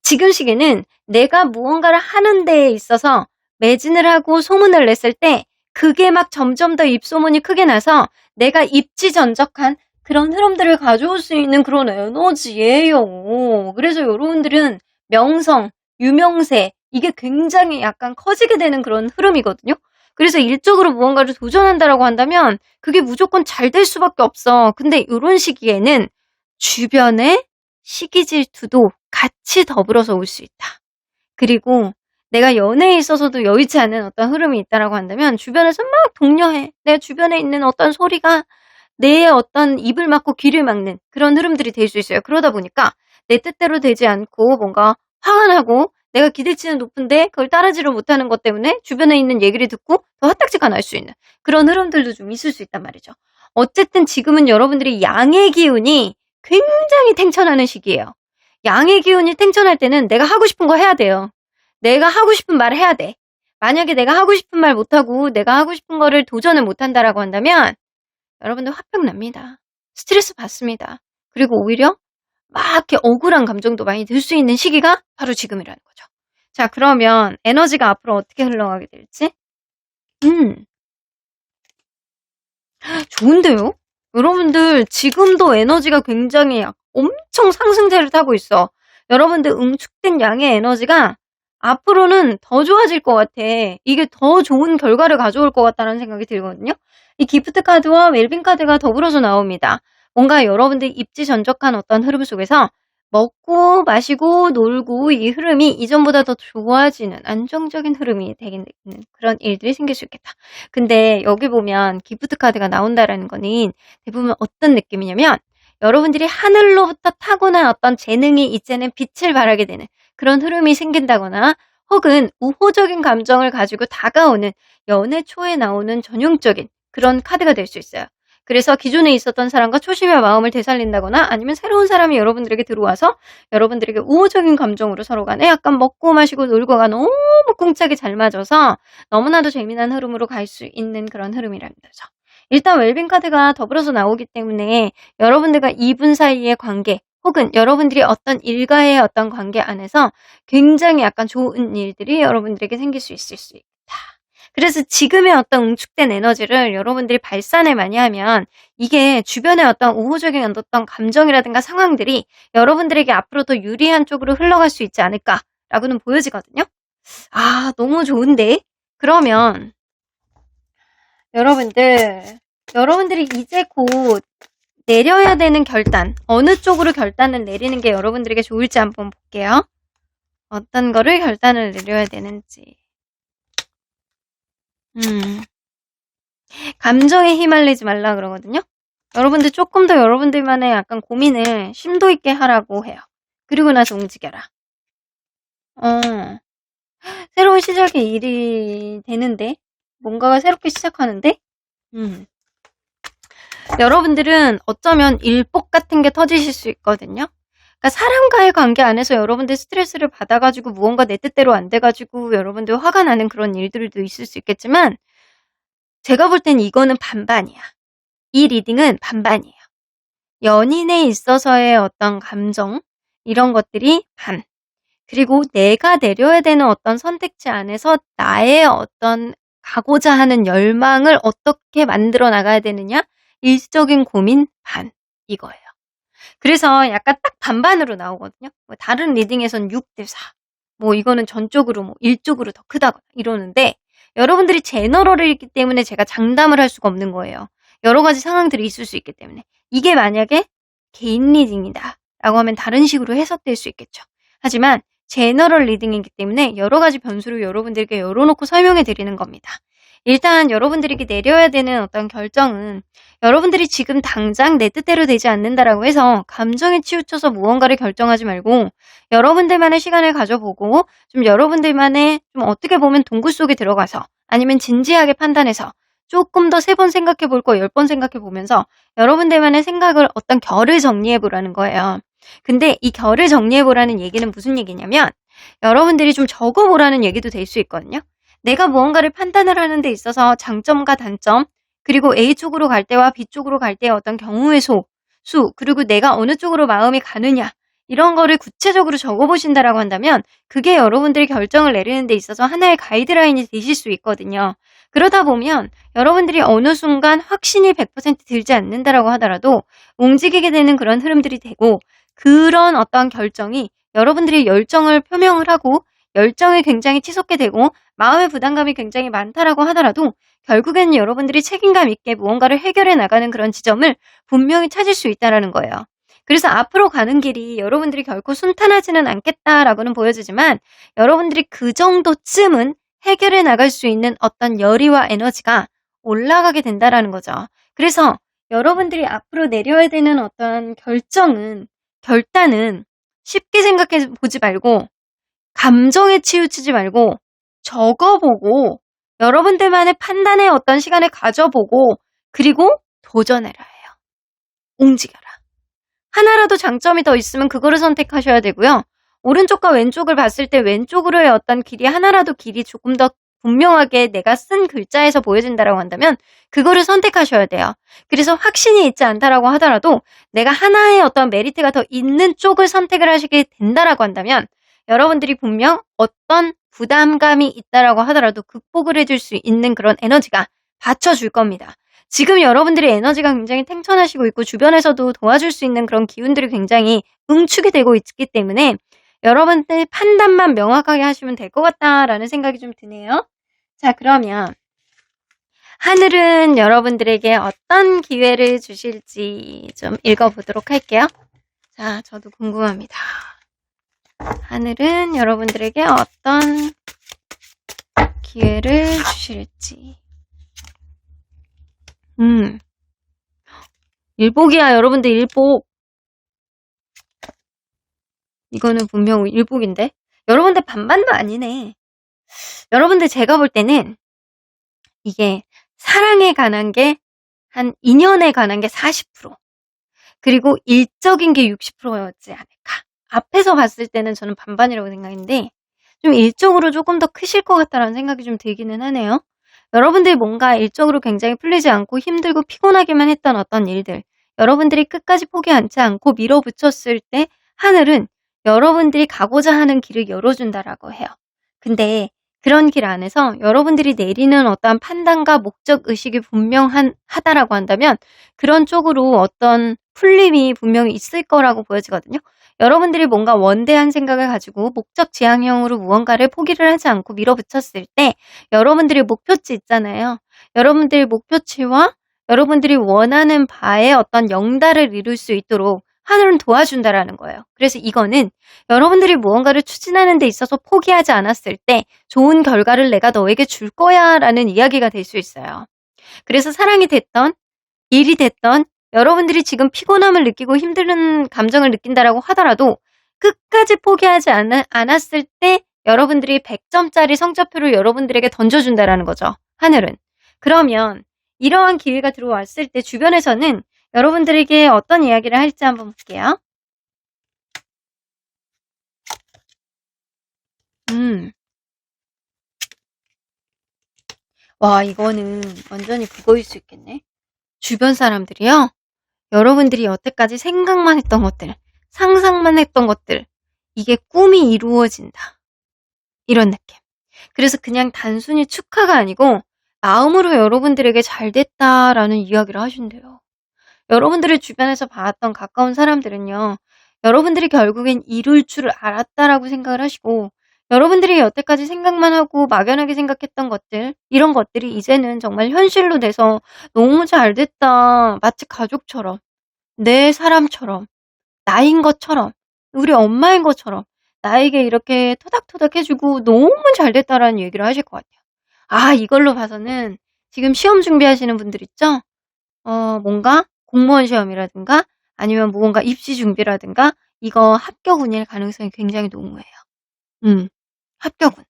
지금 시기는 내가 무언가를 하는 데에 있어서 매진을 하고 소문을 냈을 때 그게 막 점점 더 입소문이 크게 나서 내가 입지전적한 그런 흐름들을 가져올 수 있는 그런 에너지예요. 그래서 여러분들은 명성, 유명세 이게 굉장히 약간 커지게 되는 그런 흐름이거든요. 그래서 일적으로 무언가를 도전한다라고 한다면 그게 무조건 잘 될 수밖에 없어. 근데 이런 시기에는 주변에 시기 질투도 같이 더불어서 올 수 있다. 그리고 내가 연애에 있어서도 여의치 않은 어떤 흐름이 있다라고 한다면 주변에서 막 독려해. 내 주변에 있는 어떤 소리가 내 어떤 입을 막고 귀를 막는 그런 흐름들이 될 수 있어요. 그러다 보니까 내 뜻대로 되지 않고 뭔가 화가 나고 내가 기대치는 높은데 그걸 따르지를 못하는 것 때문에 주변에 있는 얘기를 듣고 더 화딱지가 날 수 있는 그런 흐름들도 좀 있을 수 있단 말이죠. 어쨌든 지금은 여러분들이 양의 기운이 굉장히 탱천하는 시기예요. 양의 기운이 탱천할 때는 내가 하고 싶은 거 해야 돼요. 내가 하고 싶은 말을 해야 돼. 만약에 내가 하고 싶은 말 못하고 내가 하고 싶은 거를 도전을 못한다라고 한다면 여러분들 화병 납니다. 스트레스 받습니다. 그리고 오히려 막 이렇게 억울한 감정도 많이 들 수 있는 시기가 바로 지금이라는 거죠. 자, 그러면 에너지가 앞으로 어떻게 흘러가게 될지? 좋은데요? 여러분들 지금도 에너지가 굉장히 엄청 상승세를 타고 있어. 여러분들 응축된 양의 에너지가 앞으로는 더 좋아질 것 같아. 이게 더 좋은 결과를 가져올 것 같다는 생각이 들거든요. 이 기프트 카드와 웰빙 카드가 더불어서 나옵니다. 뭔가 여러분들 입지전적한 어떤 흐름 속에서 먹고 마시고 놀고 이 흐름이 이전보다 더 좋아지는 안정적인 흐름이 되는 그런 일들이 생길 수 있겠다. 근데 여기 보면 기프트 카드가 나온다라는 거는 대부분 어떤 느낌이냐면 여러분들이 하늘로부터 타고난 어떤 재능이 이제는 빛을 발하게 되는 그런 흐름이 생긴다거나 혹은 우호적인 감정을 가지고 다가오는 연애 초에 나오는 전형적인 그런 카드가 될 수 있어요. 그래서 기존에 있었던 사람과 초심의 마음을 되살린다거나 아니면 새로운 사람이 여러분들에게 들어와서 여러분들에게 우호적인 감정으로 서로 간에 약간 먹고 마시고 놀고가 너무 쿵짝이 잘 맞아서 너무나도 재미난 흐름으로 갈 수 있는 그런 흐름이라는 거죠. 일단 웰빙 카드가 더불어서 나오기 때문에 여러분들과 이분 사이의 관계 혹은 여러분들이 어떤 일과의 어떤 관계 안에서 굉장히 약간 좋은 일들이 여러분들에게 생길 수 있을 수 있다. 그래서 지금의 어떤 응축된 에너지를 여러분들이 발산을 많이 하면 이게 주변의 어떤 우호적인 어떤 감정이라든가 상황들이 여러분들에게 앞으로 더 유리한 쪽으로 흘러갈 수 있지 않을까라고는 보여지거든요. 아, 너무 좋은데? 그러면 여러분들이 이제 곧 내려야 되는 결단, 어느 쪽으로 결단을 내리는 게 여러분들에게 좋을지 한번 볼게요. 어떤 거를 결단을 내려야 되는지. 감정에 휘말리지 말라 그러거든요. 여러분들 조금 더 여러분들만의 약간 고민을 심도 있게 하라고 해요. 그리고 나서 움직여라. 새로운 시작의 일이 되는데? 뭔가가 새롭게 시작하는데? 여러분들은 어쩌면 일복 같은 게 터지실 수 있거든요. 그러니까 사람과의 관계 안에서 여러분들 스트레스를 받아가지고 무언가 내 뜻대로 안 돼가지고 여러분들 화가 나는 그런 일들도 있을 수 있겠지만 제가 볼 땐 이거는 반반이야. 이 리딩은 반반이에요. 연인에 있어서의 어떤 감정 이런 것들이 반. 그리고 내가 내려야 되는 어떤 선택지 안에서 나의 어떤 가고자 하는 열망을 어떻게 만들어 나가야 되느냐? 일적인 고민 반. 이거예요. 그래서 약간 딱 반반으로 나오거든요. 다른 리딩에선 6대4. 이거는 전적으로 일적으로 더 크다거나 이러는데 여러분들이 제너럴이기 때문에 제가 장담을 할 수가 없는 거예요. 여러 가지 상황들이 있을 수 있기 때문에. 이게 만약에 개인 리딩이다 라고 하면 다른 식으로 해석될 수 있겠죠. 하지만 제너럴 리딩이기 때문에 여러 가지 변수를 여러분들께 열어놓고 설명해 드리는 겁니다. 일단 여러분들에게 내려야 되는 어떤 결정은 여러분들이 지금 당장 내 뜻대로 되지 않는다라고 해서 감정에 치우쳐서 무언가를 결정하지 말고 여러분들만의 시간을 가져보고 좀 여러분들만의 좀 어떻게 보면 동굴 속에 들어가서 아니면 진지하게 판단해서 조금 더 3번 생각해 볼 거 10번 생각해 보면서 여러분들만의 생각을 어떤 결을 정리해 보라는 거예요. 근데 이 결을 정리해 보라는 얘기는 무슨 얘기냐면 여러분들이 좀 적어 보라는 얘기도 될 수 있거든요. 내가 무언가를 판단을 하는 데 있어서 장점과 단점, 그리고 A 쪽으로 갈 때와 B 쪽으로 갈 때의 어떤 경우의 수, 그리고 내가 어느 쪽으로 마음이 가느냐, 이런 거를 구체적으로 적어보신다라고 한다면 그게 여러분들이 결정을 내리는 데 있어서 하나의 가이드라인이 되실 수 있거든요. 그러다 보면 여러분들이 어느 순간 확신이 100% 들지 않는다라고 하더라도 움직이게 되는 그런 흐름들이 되고 그런 어떤 결정이 여러분들이 열정을 표명을 하고 열정이 굉장히 치솟게 되고 마음의 부담감이 굉장히 많다라고 하더라도 결국에는 여러분들이 책임감 있게 무언가를 해결해 나가는 그런 지점을 분명히 찾을 수 있다는 거예요. 그래서 앞으로 가는 길이 여러분들이 결코 순탄하지는 않겠다라고는 보여지지만 여러분들이 그 정도쯤은 해결해 나갈 수 있는 어떤 열의와 에너지가 올라가게 된다라는 거죠. 그래서 여러분들이 앞으로 내려야 되는 어떤 결단은 쉽게 생각해 보지 말고 감정에 치우치지 말고 적어보고 여러분들만의 판단의 어떤 시간을 가져보고 그리고 도전해라 해요. 움직여라. 하나라도 장점이 더 있으면 그거를 선택하셔야 되고요. 오른쪽과 왼쪽을 봤을 때 왼쪽으로의 어떤 길이 하나라도 길이 조금 더 분명하게 내가 쓴 글자에서 보여진다라고 한다면 그거를 선택하셔야 돼요. 그래서 확신이 있지 않다라고 하더라도 내가 하나의 어떤 메리트가 더 있는 쪽을 선택을 하시게 된다라고 한다면 여러분들이 분명 어떤 부담감이 있다라고 하더라도 극복을 해줄 수 있는 그런 에너지가 받쳐줄 겁니다. 지금 여러분들의 에너지가 굉장히 탱천하시고 있고 주변에서도 도와줄 수 있는 그런 기운들이 굉장히 응축이 되고 있기 때문에 여러분들 판단만 명확하게 하시면 될 것 같다라는 생각이 좀 드네요. 자, 그러면 하늘은 여러분들에게 어떤 기회를 주실지 좀 읽어보도록 할게요. 자, 저도 궁금합니다. 하늘은 여러분들에게 어떤 기회를 주실지. 일복이야, 여러분들 일복. 이거는 분명 일복인데? 여러분들 반반도 아니네. 여러분들 제가 볼 때는 이게 사랑에 관한 게 한 2년에 관한 게 40%, 그리고 일적인 게 60%였지 않을까. 앞에서 봤을 때는 저는 반반이라고 생각했는데 좀 일적으로 조금 더 크실 것 같다라는 생각이 좀 들기는 하네요. 여러분들이 뭔가 일적으로 굉장히 풀리지 않고 힘들고 피곤하기만 했던 어떤 일들, 여러분들이 끝까지 포기하지 않고 밀어붙였을 때 하늘은 여러분들이 가고자 하는 길을 열어준다라고 해요. 근데 그런 길 안에서 여러분들이 내리는 어떠한 판단과 목적 의식이 분명하다라고 한다면 그런 쪽으로 어떤 풀림이 분명히 있을 거라고 보여지거든요. 여러분들이 뭔가 원대한 생각을 가지고 목적 지향형으로 무언가를 포기를 하지 않고 밀어붙였을 때 여러분들의 목표치 있잖아요. 여러분들의 목표치와 여러분들이 원하는 바에 어떤 영달을 이룰 수 있도록 하늘은 도와준다라는 거예요. 그래서 이거는 여러분들이 무언가를 추진하는 데 있어서 포기하지 않았을 때 좋은 결과를 내가 너에게 줄 거야 라는 이야기가 될 수 있어요. 그래서 사랑이 됐던, 일이 됐던, 여러분들이 지금 피곤함을 느끼고 힘든 감정을 느낀다라고 하더라도 끝까지 포기하지 않았을 때 여러분들이 100점짜리 성적표를 여러분들에게 던져준다라는 거죠. 하늘은. 그러면 이러한 기회가 들어왔을 때 주변에서는 여러분들에게 어떤 이야기를 할지 한번 볼게요. 와, 이거는 완전히 그거일 수 있겠네. 주변 사람들이요. 여러분들이 여태까지 생각만 했던 것들, 상상만 했던 것들, 이게 꿈이 이루어진다. 이런 느낌. 그래서 그냥 단순히 축하가 아니고 마음으로 여러분들에게 잘 됐다라는 이야기를 하신대요. 여러분들의 주변에서 봤던 가까운 사람들은요. 여러분들이 결국엔 이룰 줄 알았다라고 생각을 하시고 여러분들이 여태까지 생각만 하고 막연하게 생각했던 것들, 이런 것들이 이제는 정말 현실로 돼서 너무 잘 됐다. 마치 가족처럼, 내 사람처럼, 나인 것처럼, 우리 엄마인 것처럼 나에게 이렇게 토닥토닥 해주고 너무 잘 됐다라는 얘기를 하실 것 같아요. 아, 이걸로 봐서는 지금 시험 준비하시는 분들 있죠? 뭔가 공무원 시험이라든가 아니면 무언가 입시 준비라든가 이거 합격운일 가능성이 굉장히 농후해요. 합격운.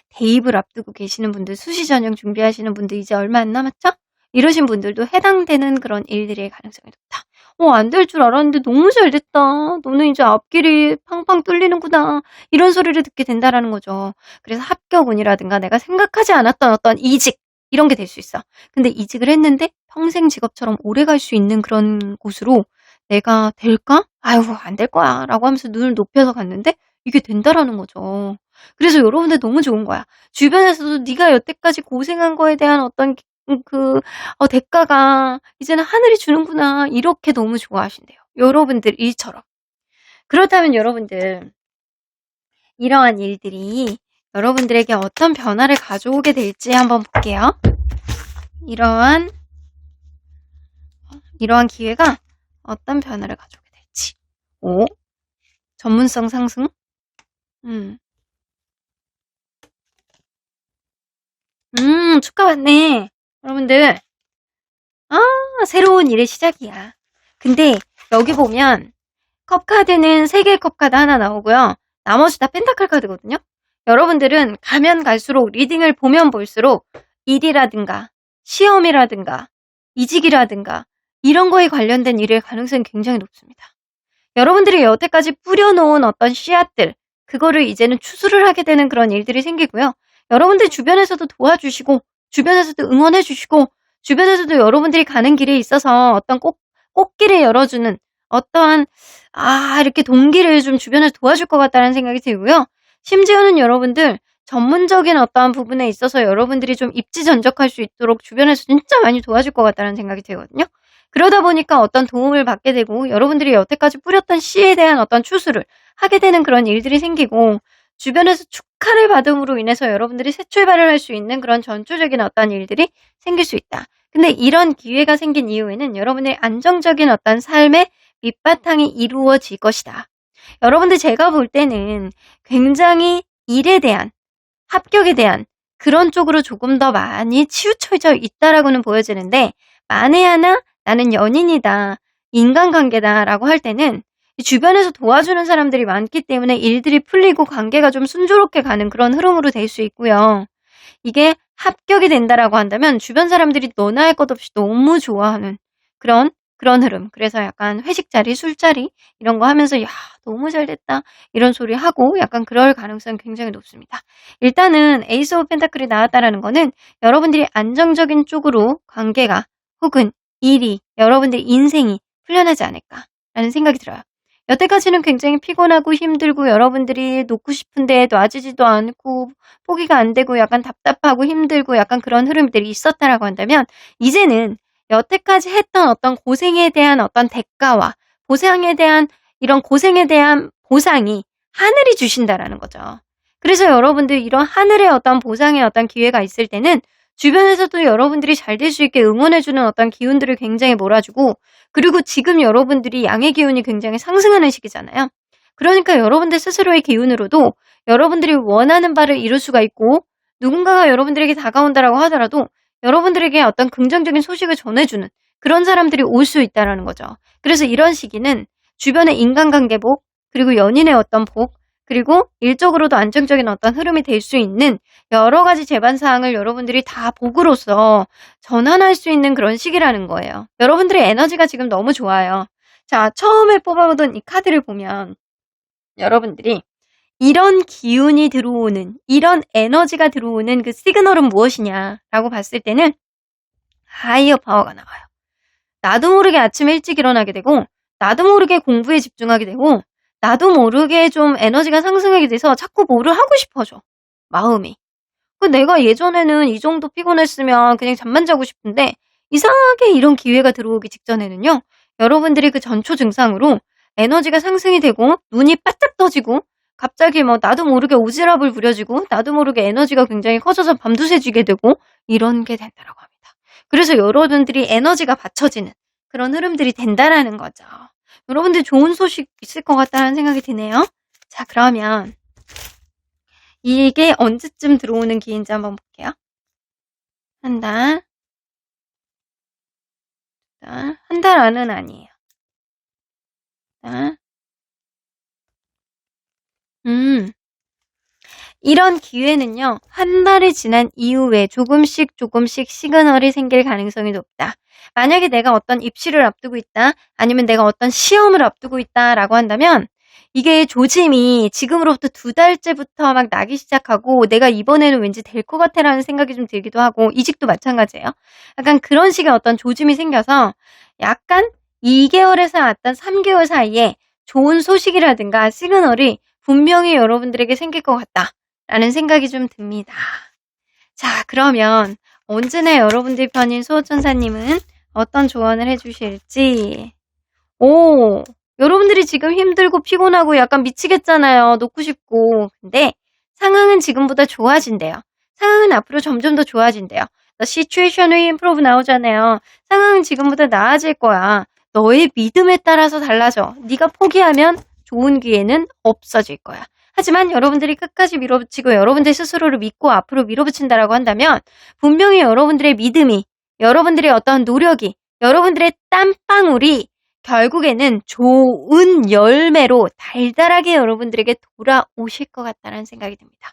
대입을 앞두고 계시는 분들, 수시 전형 준비하시는 분들 이제 얼마 안 남았죠? 이러신 분들도 해당되는 그런 일들의 가능성이 높다. 안 될 줄 알았는데 너무 잘 됐다. 너는 이제 앞길이 팡팡 뚫리는구나. 이런 소리를 듣게 된다라는 거죠. 그래서 합격운이라든가 내가 생각하지 않았던 어떤 이직, 이런 게 될 수 있어. 근데 이직을 했는데 평생 직업처럼 오래 갈 수 있는 그런 곳으로 내가 될까? 아유, 안 될 거야. 라고 하면서 눈을 높여서 갔는데 이게 된다라는 거죠. 그래서 여러분들 너무 좋은 거야. 주변에서도 네가 여태까지 고생한 거에 대한 어떤 대가가 이제는 하늘이 주는구나. 이렇게 너무 좋아하신대요. 여러분들 일처럼. 그렇다면 여러분들 이러한 일들이 여러분들에게 어떤 변화를 가져오게 될지 한번 볼게요. 이러한 기회가 어떤 변화를 가져오게 될지. 전문성 상승? 축하받네. 여러분들. 새로운 일의 시작이야. 근데 여기 보면 컵카드는 3개의 컵카드 하나 나오고요. 나머지 다 펜타클 카드거든요. 여러분들은 가면 갈수록 리딩을 보면 볼수록 일이라든가 시험이라든가 이직이라든가 이런 거에 관련된 일의 가능성이 굉장히 높습니다. 여러분들이 여태까지 뿌려놓은 어떤 씨앗들, 그거를 이제는 추수를 하게 되는 그런 일들이 생기고요. 여러분들 주변에서도 도와주시고 주변에서도 응원해주시고 주변에서도 여러분들이 가는 길에 있어서 어떤 꽃길을 열어주는 어떠한 이렇게 동기를 좀 주변에서 도와줄 것 같다는 생각이 들고요. 심지어는 여러분들 전문적인 어떠한 부분에 있어서 여러분들이 좀 입지전적할 수 있도록 주변에서 진짜 많이 도와줄 것 같다는 생각이 들거든요. 그러다 보니까 어떤 도움을 받게 되고 여러분들이 여태까지 뿌렸던 씨에 대한 어떤 추수를 하게 되는 그런 일들이 생기고 주변에서 축하를 받음으로 인해서 여러분들이 새 출발을 할 수 있는 그런 전초적인 어떤 일들이 생길 수 있다. 근데 이런 기회가 생긴 이후에는 여러분의 안정적인 어떤 삶의 밑바탕이 이루어질 것이다. 여러분들 제가 볼 때는 굉장히 일에 대한, 합격에 대한 그런 쪽으로 조금 더 많이 치우쳐져 있다라고는 보여지는데 만에 하나 나는 연인이다, 인간관계다 라고 할 때는 주변에서 도와주는 사람들이 많기 때문에 일들이 풀리고 관계가 좀 순조롭게 가는 그런 흐름으로 될 수 있고요. 이게 합격이 된다라고 한다면 주변 사람들이 너나 할 것 없이 너무 좋아하는 그런 흐름. 그래서 약간 회식 자리, 술자리 이런 거 하면서 야, 너무 잘 됐다. 이런 소리 하고 약간 그럴 가능성이 굉장히 높습니다. 일단은 에이스 오브 펜타클이 나왔다라는 거는 여러분들이 안정적인 쪽으로 관계가 혹은 일이 여러분들 인생이 풀려나지 않을까라는 생각이 들어요. 여태까지는 굉장히 피곤하고 힘들고 여러분들이 놓고 싶은데 놔지지도 않고 포기가 안 되고 약간 답답하고 힘들고 약간 그런 흐름들이 있었다라고 한다면 이제는 여태까지 했던 어떤 고생에 대한 어떤 대가와 이런 고생에 대한 보상이 하늘이 주신다라는 거죠. 그래서 여러분들 이런 하늘의 어떤 보상의 어떤 기회가 있을 때는 주변에서도 여러분들이 잘 될 수 있게 응원해주는 어떤 기운들을 굉장히 몰아주고 그리고 지금 여러분들이 양의 기운이 굉장히 상승하는 시기잖아요. 그러니까 여러분들 스스로의 기운으로도 여러분들이 원하는 바를 이룰 수가 있고 누군가가 여러분들에게 다가온다라고 하더라도 여러분들에게 어떤 긍정적인 소식을 전해주는 그런 사람들이 올 수 있다는 거죠. 그래서 이런 시기는 주변의 인간관계 복, 그리고 연인의 어떤 복, 그리고 일적으로도 안정적인 어떤 흐름이 될 수 있는 여러 가지 제반사항을 여러분들이 다 복으로서 전환할 수 있는 그런 시기라는 거예요. 여러분들의 에너지가 지금 너무 좋아요. 자, 처음에 뽑아보던 이 카드를 보면 여러분들이 이런 기운이 들어오는, 이런 에너지가 들어오는 그 시그널은 무엇이냐라고 봤을 때는 하이어 파워가 나와요. 나도 모르게 아침에 일찍 일어나게 되고 나도 모르게 공부에 집중하게 되고 나도 모르게 좀 에너지가 상승하게 돼서 자꾸 뭐를 하고 싶어져. 마음이. 내가 예전에는 이 정도 피곤했으면 그냥 잠만 자고 싶은데 이상하게 이런 기회가 들어오기 직전에는요. 여러분들이 그 전초 증상으로 에너지가 상승이 되고 눈이 바짝 떠지고 갑자기 나도 모르게 오지랖을 부려지고 나도 모르게 에너지가 굉장히 커져서 밤새지게 되고 이런 게 된다라고 합니다. 그래서 여러분들이 에너지가 받쳐지는 그런 흐름들이 된다라는 거죠. 여러분들 좋은 소식 있을 것 같다는 생각이 드네요. 자, 그러면 이게 언제쯤 들어오는 기회인지 한번 볼게요. 한 달. 한 달 안은 아니에요. 자. 이런 기회는요. 한 달이 지난 이후에 조금씩 시그널이 생길 가능성이 높다. 만약에 내가 어떤 입시를 앞두고 있다. 아니면 내가 어떤 시험을 앞두고 있다라고 한다면 이게 조짐이 지금으로부터 2달째부터 막 나기 시작하고 내가 이번에는 왠지 될 것 같아라는 생각이 좀 들기도 하고 이직도 마찬가지예요. 약간 그런 식의 어떤 조짐이 생겨서 약간 2개월에서 어떤 3개월 사이에 좋은 소식이라든가 시그널이 분명히 여러분들에게 생길 것 같다라는 생각이 좀 듭니다. 자, 그러면 언제나 여러분들 편인 수호천사님은 어떤 조언을 해주실지. 여러분들이 지금 힘들고 피곤하고 약간 미치겠잖아요. 놓고 싶고. 근데 상황은 지금보다 좋아진대요. 상황은 앞으로 점점 더 좋아진대요. The situation will improve 나오잖아요. 상황은 지금보다 나아질 거야. 너의 믿음에 따라서 달라져. 네가 포기하면 좋은 기회는 없어질 거야. 하지만 여러분들이 끝까지 밀어붙이고 여러분들 스스로를 믿고 앞으로 밀어붙인다라고 한다면 분명히 여러분들의 믿음이, 여러분들의 어떤 노력이, 여러분들의 땀방울이 결국에는 좋은 열매로 달달하게 여러분들에게 돌아오실 것 같다는 생각이 듭니다.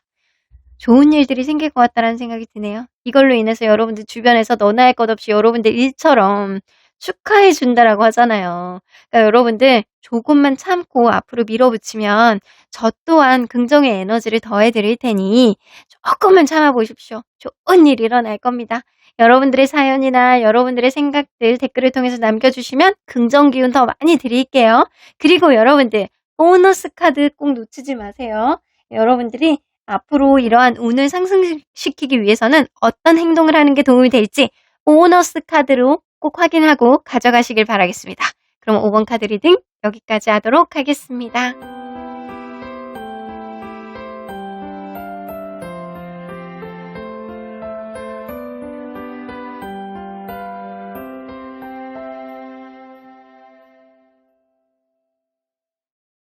좋은 일들이 생길 것 같다는 생각이 드네요. 이걸로 인해서 여러분들 주변에서 너나 할 것 없이 여러분들 일처럼 축하해 준다라고 하잖아요. 그러니까 여러분들 조금만 참고 앞으로 밀어붙이면 저 또한 긍정의 에너지를 더해 드릴 테니 조금만 참아 보십시오. 좋은 일이 일어날 겁니다. 여러분들의 사연이나 여러분들의 생각들 댓글을 통해서 남겨주시면 긍정 기운 더 많이 드릴게요. 그리고 여러분들 보너스 카드 꼭 놓치지 마세요. 여러분들이 앞으로 이러한 운을 상승시키기 위해서는 어떤 행동을 하는 게 도움이 될지 보너스 카드로 꼭 확인하고 가져가시길 바라겠습니다. 그럼 5번 카드 리딩 여기까지 하도록 하겠습니다.